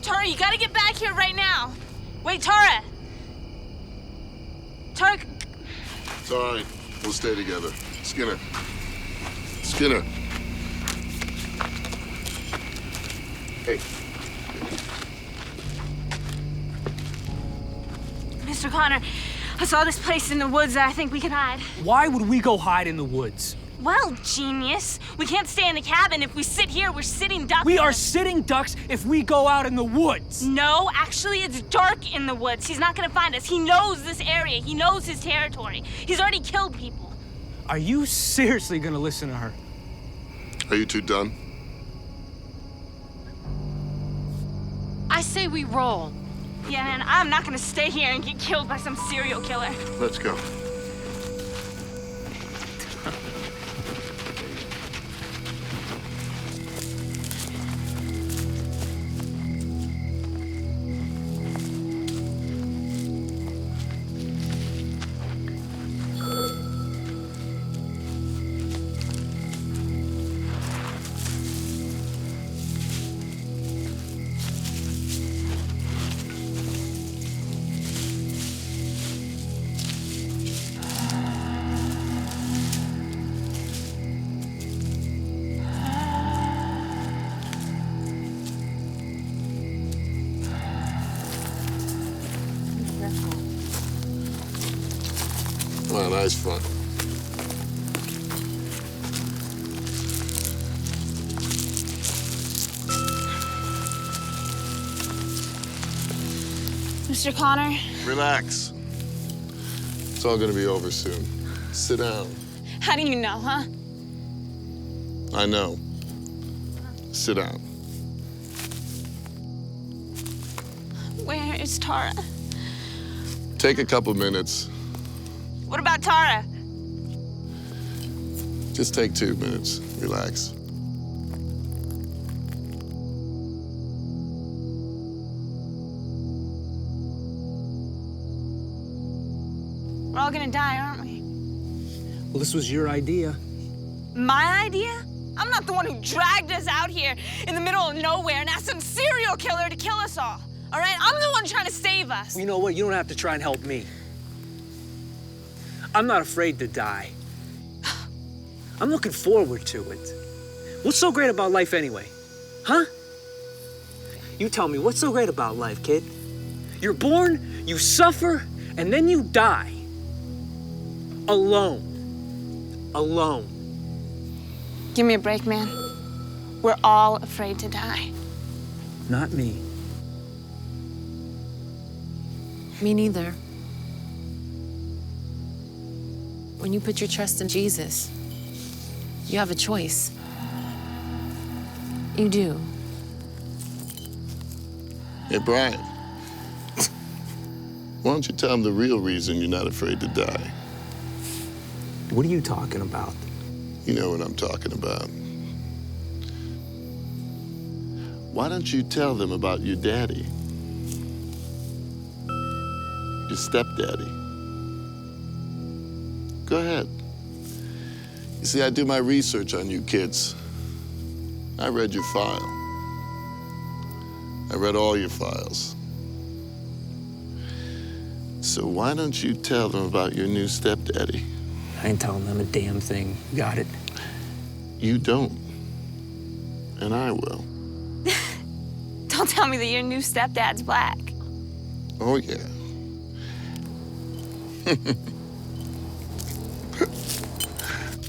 Tara, you gotta get back here right now. Wait, Tara! Tara... It's all right. We'll stay together. Skinner. Skinner. Hey. Mr. Connor, I saw this place in the woods that I think we can hide. Why would we go hide in the woods? Well, genius, we can't stay in the cabin. If we sit here, we're sitting ducks. We are sitting ducks if we go out in the woods. No, actually, it's dark in the woods. He's not gonna find us. He knows this area. He knows his territory. He's already killed people. Are you seriously gonna listen to her? Are you two done? I say we roll. Yeah, man, I'm not gonna stay here and get killed by some serial killer. Let's go. Come on, nice fun. Mr. Connor? Relax. It's all gonna be over soon. Sit down. How do you know, huh? I know. Sit down. Where is Tara? Take a couple minutes. What about Tara? Just take 2 minutes. Relax. We're all gonna die, aren't we? Well, this was your idea. My idea? I'm not the one who dragged us out here in the middle of nowhere and asked some serial killer to kill us all. All right? I'm the one trying to save us. You know what? You don't have to try and help me. I'm not afraid to die. I'm looking forward to it. What's so great about life anyway? Huh? You tell me, what's so great about life, kid? You're born, you suffer, and then you die. Alone. Alone. Give me a break, man. We're all afraid to die. Not me. Me neither. When you put your trust in Jesus, you have a choice. You do. Hey, Brian. Why don't you tell him the real reason you're not afraid to die? What are you talking about? You know what I'm talking about. Why don't you tell them about your daddy? Your stepdaddy. Go ahead. You see, I do my research on you kids. I read your file. I read all your files. So why don't you tell them about your new stepdaddy? I ain't telling them a damn thing. Got it? You don't. And I will. Don't tell me that your new stepdad's black. Oh, yeah.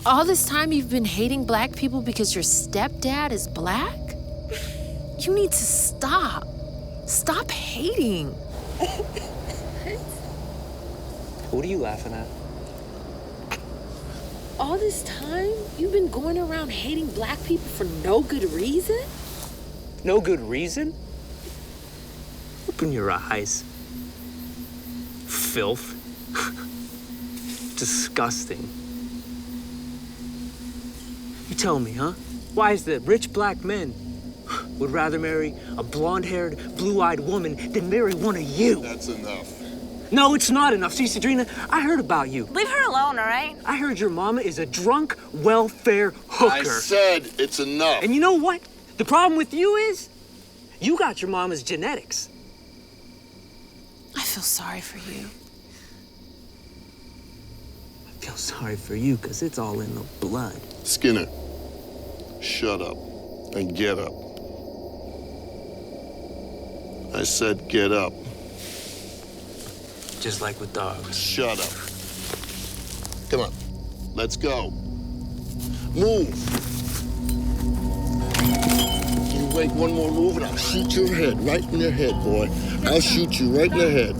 All this time you've been hating black people because your stepdad is black? You need to stop. Stop hating. What are you laughing at? All this time you've been going around hating black people for no good reason? No good reason? Open your eyes. Filth. Disgusting. You tell me, huh? Why is it that rich black men would rather marry a blonde-haired, blue-eyed woman than marry one of you? That's enough. No, it's not enough. See, Sadrina, I heard about you. Leave her alone, all right? I heard your mama is a drunk welfare hooker. I said it's enough. And you know what? The problem with you is, you got your mama's genetics. I feel sorry for you. I feel sorry for you, because it's all in the blood. Skinner, shut up and get up. I said get up. Just like with dogs. Shut up. Come on, let's go. Move. You make one more move and I'll shoot your head, right in your head, boy. I'll shoot you right in the head.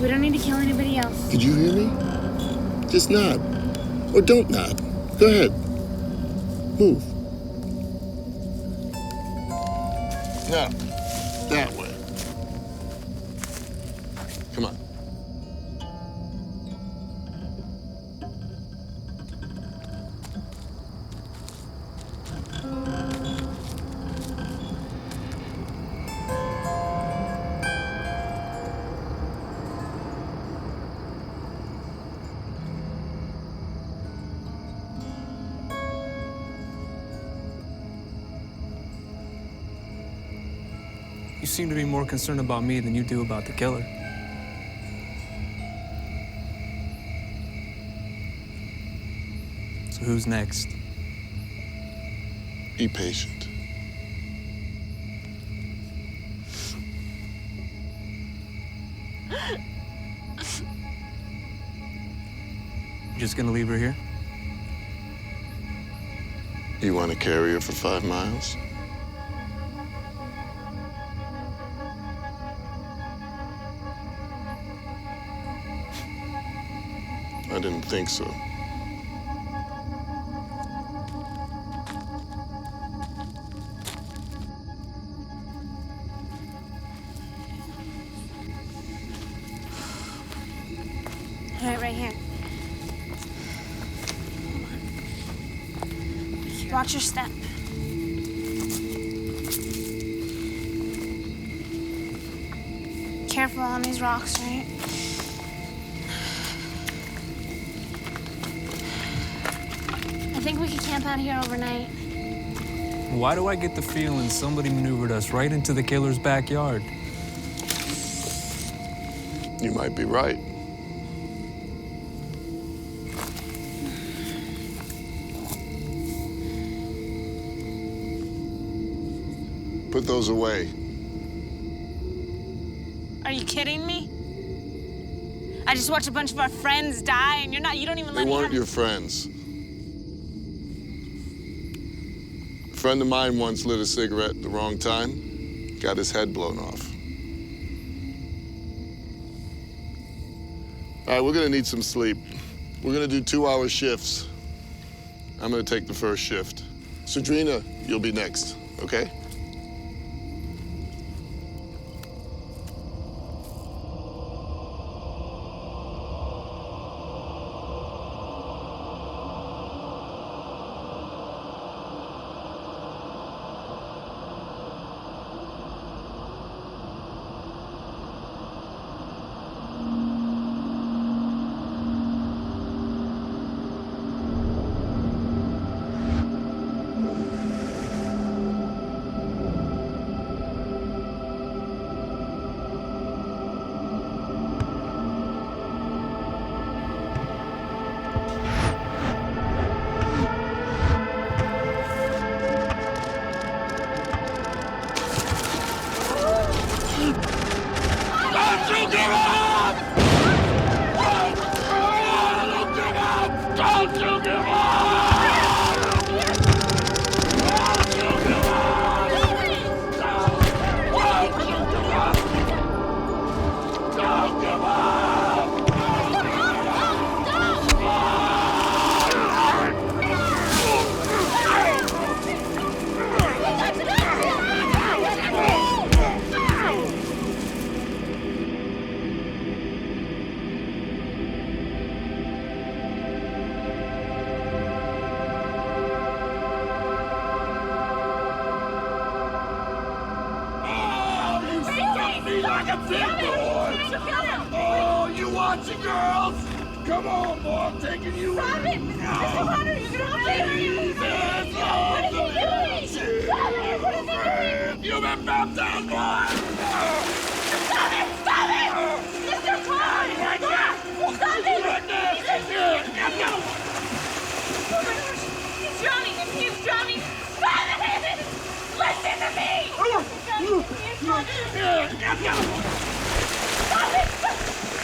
We don't need to kill anybody else. Did you hear me? Just nod. Or don't nod. Go ahead. Move. Now, that way. Come on. You seem to be more concerned about me than you do about the killer. So who's next? Be patient. You just gonna leave her here? You want to carry her for 5 miles? I didn't think so. All right, right here. Watch your step. Careful on these rocks, right? I think we could camp out here overnight. Why do I get the feeling somebody maneuvered us right into the killer's backyard? You might be right. Put those away. Are you kidding me? I just watched a bunch of our friends die, and you don't even let They me weren't have... your friends. A friend of mine once lit a cigarette at the wrong time, got his head blown off. All right, we're gonna need some sleep. We're gonna do 2-hour shifts. I'm gonna take the first shift. Sadrina, you'll be next, okay?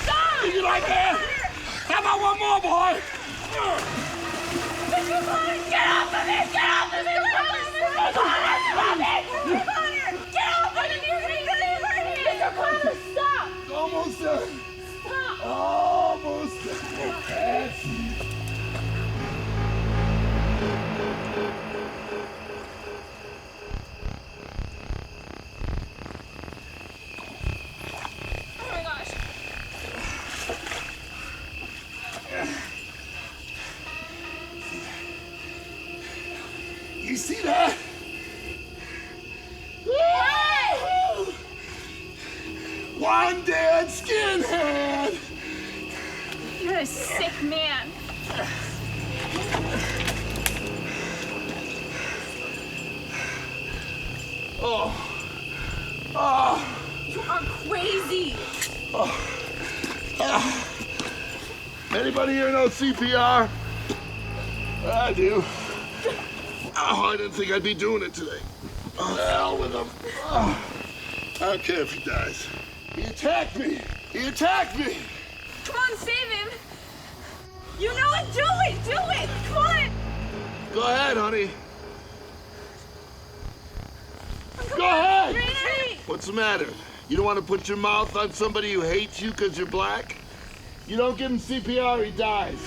Stop! You like that? How about one more, boy? Get off of me! Get off of me! Get off of me! Mr. Connor, stop! Almost done. Stop! Almost done. That's... Oh my gosh. You see that? Hey! One dead skinhead! You're a sick man. Oh. Oh. You are crazy. Anybody here know CPR? I do. Oh, I didn't think I'd be doing it today. Oh, the hell with him. Oh. I don't care if he dies. He attacked me. He attacked me. Come on, save him. You know it. Do it. Do it. Come on. Go ahead, honey. Go ahead. Tracey. What's the matter? You don't want to put your mouth on somebody who hates you because you're black? You don't give him CPR, he dies.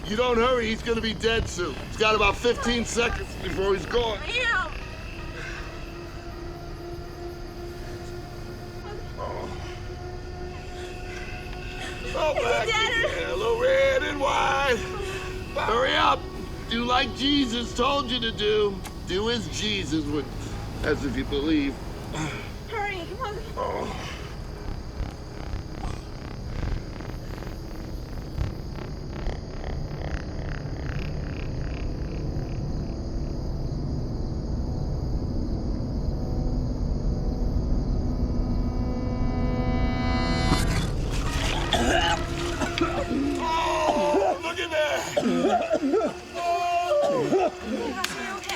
You don't hurry, he's gonna be dead soon. He's got about 15 seconds before he's gone. Yeah. Oh, back in yellow, red, and white. Hurry up. Do like Jesus told you to do. Do as Jesus would, as if you believe. Hurry, come on. Oh. Oh, look at that! Oh.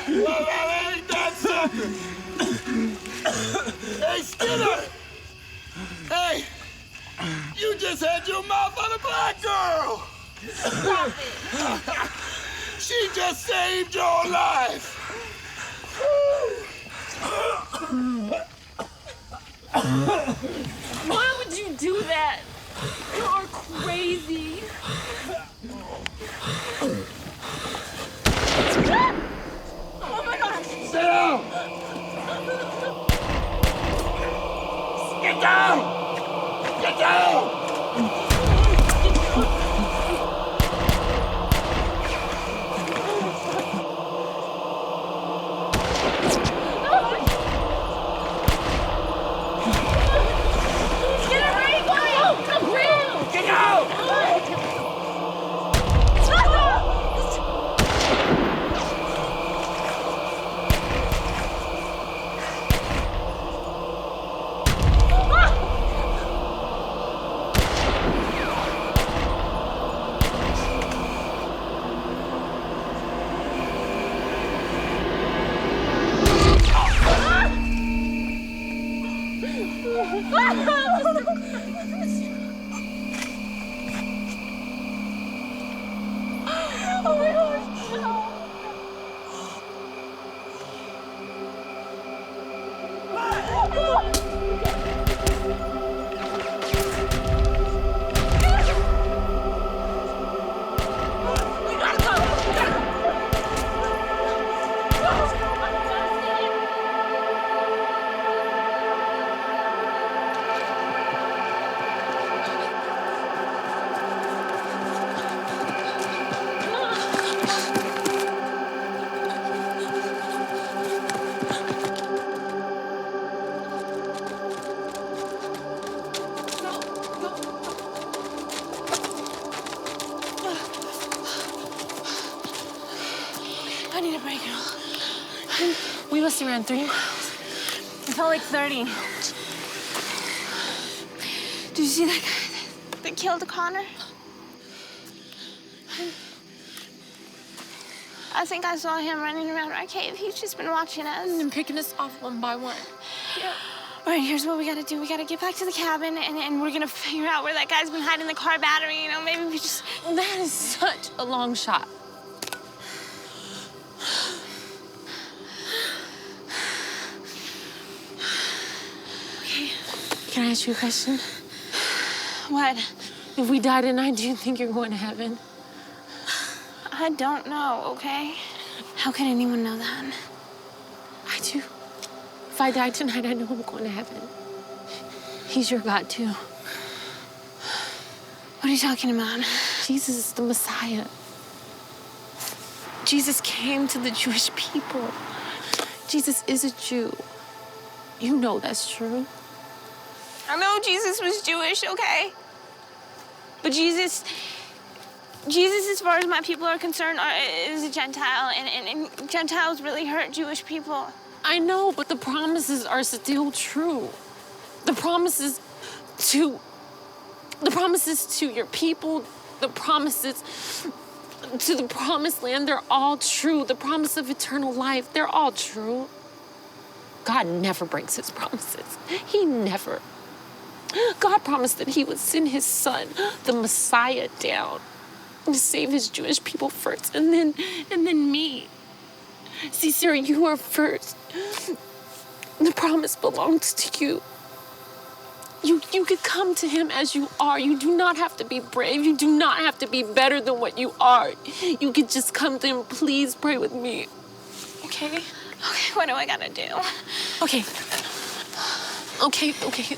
Well, that ain't that something! Hey, Skinner! Hey! You just had your mouth on a black girl! Stop it. She just saved your life! Why would you do that? You are crazy. Oh my gosh. Sit down! Get down! Get down! I need a break, girl. We must have ran 3 miles. It felt like 30. Did you see that guy that killed Connor? I think I saw him running around our cave. He's just been watching us. And picking us off one by one. Yeah. All right, here's what we gotta do. We gotta get back to the cabin, and we're gonna figure out where that guy's been hiding the car battery. You know, maybe we just... That is such a long shot. Okay. Can I ask you a question? What? If we die tonight, do you think you're going to heaven? I don't know, okay? How could anyone know that? I do. If I die tonight, I know I'm going to heaven. He's your God, too. What are you talking about? Jesus is the Messiah. Jesus came to the Jewish people. Jesus is a Jew. You know that's true. I know Jesus was Jewish, okay? But Jesus, as far as my people are concerned, is a Gentile, and Gentiles really hurt Jewish people. I know, but the promises are still true. The promises to your people, the promises to the promised land, they're all true. The promise of eternal life, they're all true. God never breaks his promises. He never. God promised that he would send his son, the Messiah, down to save his Jewish people first, and then me. See, Sarah, you are first. The promise belongs to you. You could come to him as you are. You do not have to be brave. You do not have to be better than what you are. You could just come to him. Please pray with me. Okay? Okay, what do I gotta do? Okay.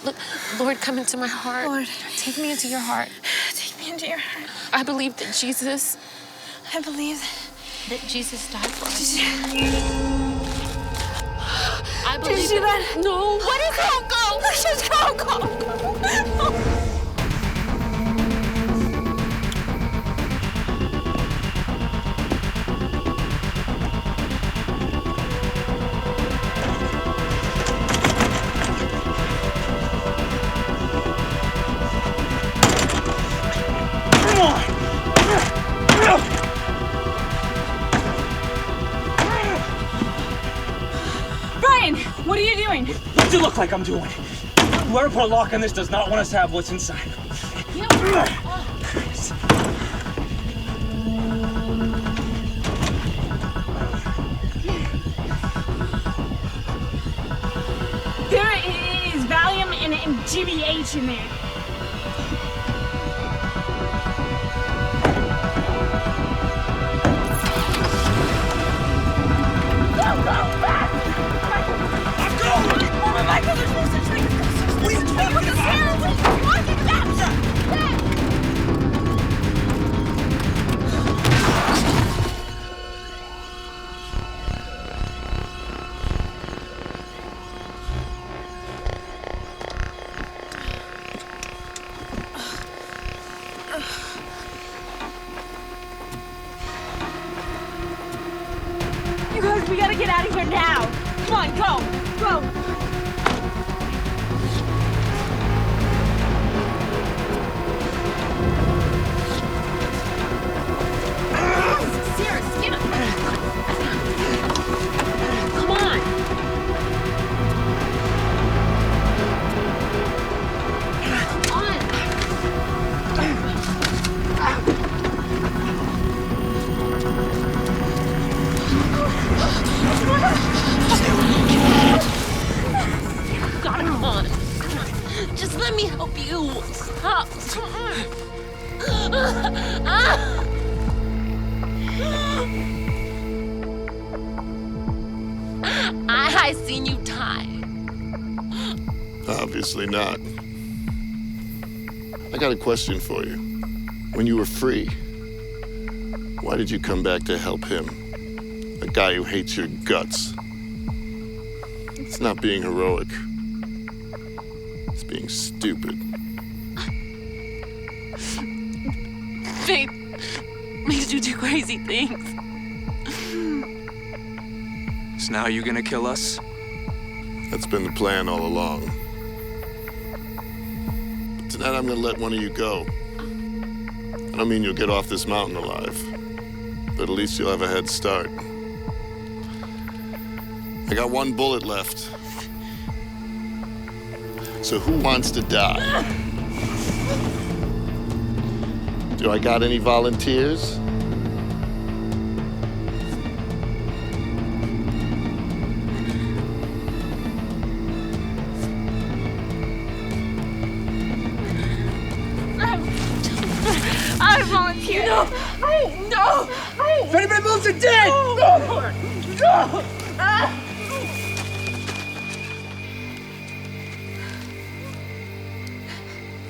Look, Lord, come into my heart. Lord. Take me into your heart. Take me into your heart. I believe that Jesus... I believe that Jesus died for us. I Did believe you see that? No. What is it? Go! Just go! What are you doing? What's it look like I'm doing? Whoever put a lock on this does not want us to have what's inside. There is Valium and GBH in there. You guys, we gotta get out of here now. Come on, go. Just let me help you. Stop. I seen you die. Obviously not. I got a question for you. When you were free, why did you come back to help him? A guy who hates your guts. It's not being heroic. It's being stupid. Faith makes you do crazy things. So now you're gonna kill us? That's been the plan all along. But tonight I'm gonna let one of you go. I don't mean you'll get off this mountain alive. but at least you'll have a head start. I got one bullet left. So who wants to die? Do I got any volunteers? I volunteer. No. No. If anybody moves, they're dead! No! No!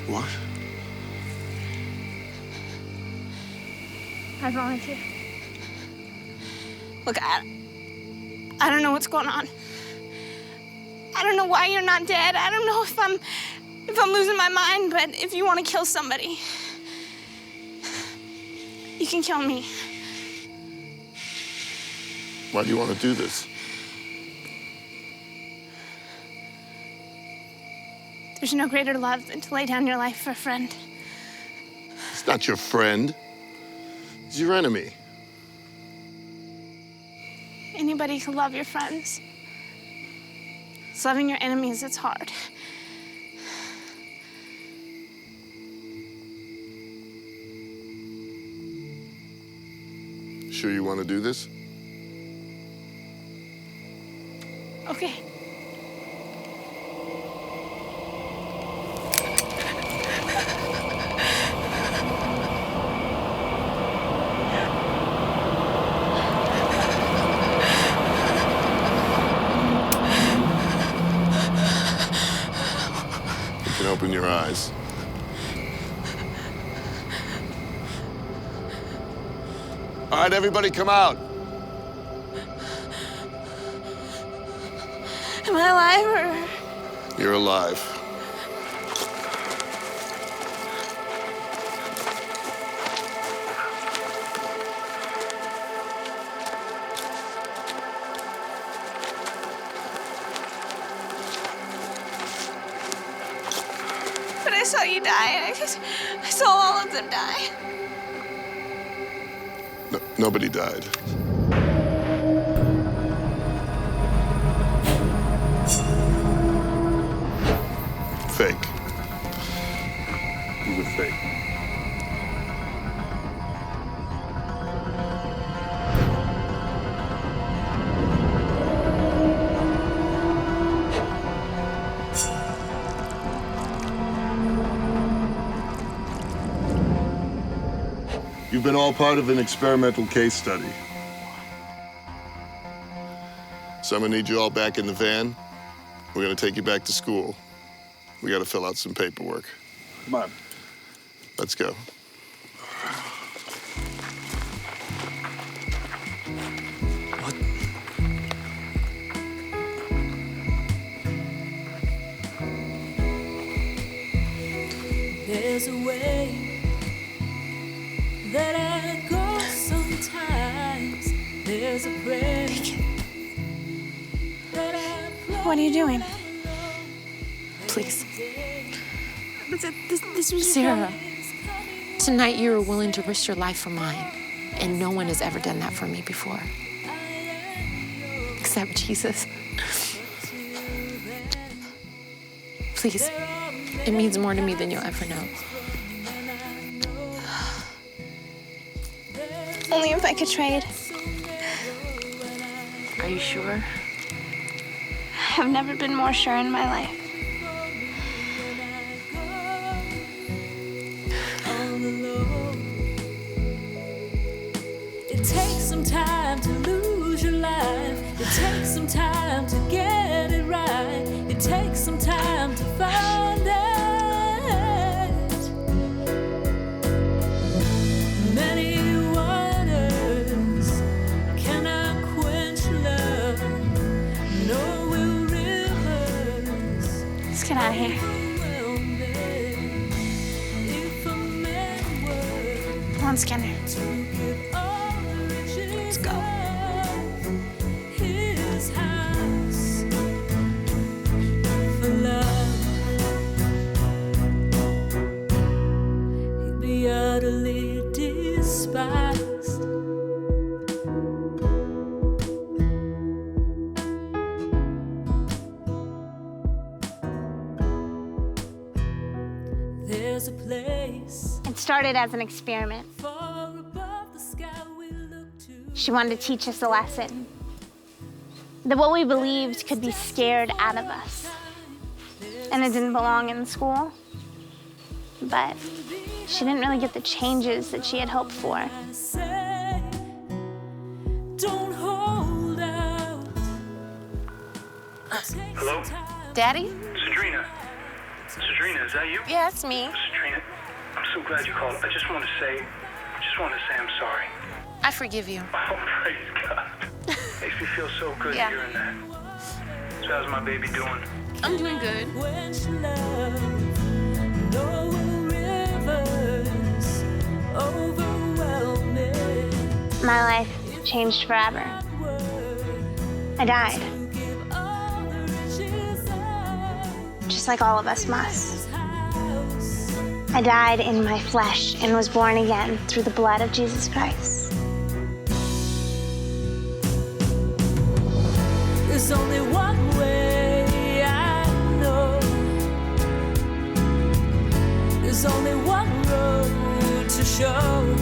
What? I volunteer. Look, I don't know what's going on. I don't know why you're not dead. I don't know if I'm losing my mind, but if you want to kill somebody, you can kill me. Why do you want to do this? There's no greater love than to lay down your life for a friend. It's not your friend. He's your enemy. Anybody can love your friends. It's loving your enemies that's hard. Sure you want to do this? Okay. You can open your eyes. All right, everybody come out. Am I alive or? You're alive. But I saw you die. I saw all of them die. No, nobody died. Fake. Who's a fake? You've been all part of an experimental case study. So I'm gonna need you all back in the van. We're gonna take you back to school. We gotta fill out some paperwork. Come on. Let's go. What? There's a way that I go sometimes. There's a prayer. What are you doing? Please. This was Sarah, tonight you were willing to risk your life for mine, and no one has ever done that for me before. Except Jesus. Please, it means more to me than you'll ever know. Only if I could trade. Are you sure? I've never been more sure in my life. It takes some time to lose your life. It takes some time to get it right. It takes some time to find it. Many waters cannot quench love. No will rivers. Let's get out of here. Come on, Skinner. Let's go. His house for love. He'd be utterly despised. There's a place It started as an experiment. far above the sky we look to. She wanted to teach us a lesson. That what we believed could be scared out of us. And it didn't belong in school. But she didn't really get the changes that she had hoped for. Say, don't hold out. Hello? Daddy? Sadrina. Sadrina, is that you? Yeah, it's me. Sadrina, I'm so glad you called. I just want to say I'm sorry. I forgive you. Oh, praise God. Makes me feel so good Yeah. hearing that. So how's my baby doing? I'm doing good. When she loved, no rivers overwhelming. My life changed forever. I died. Just like all of us must. I died in my flesh and was born again through the blood of Jesus Christ. There's only one way I know. There's only one road to show.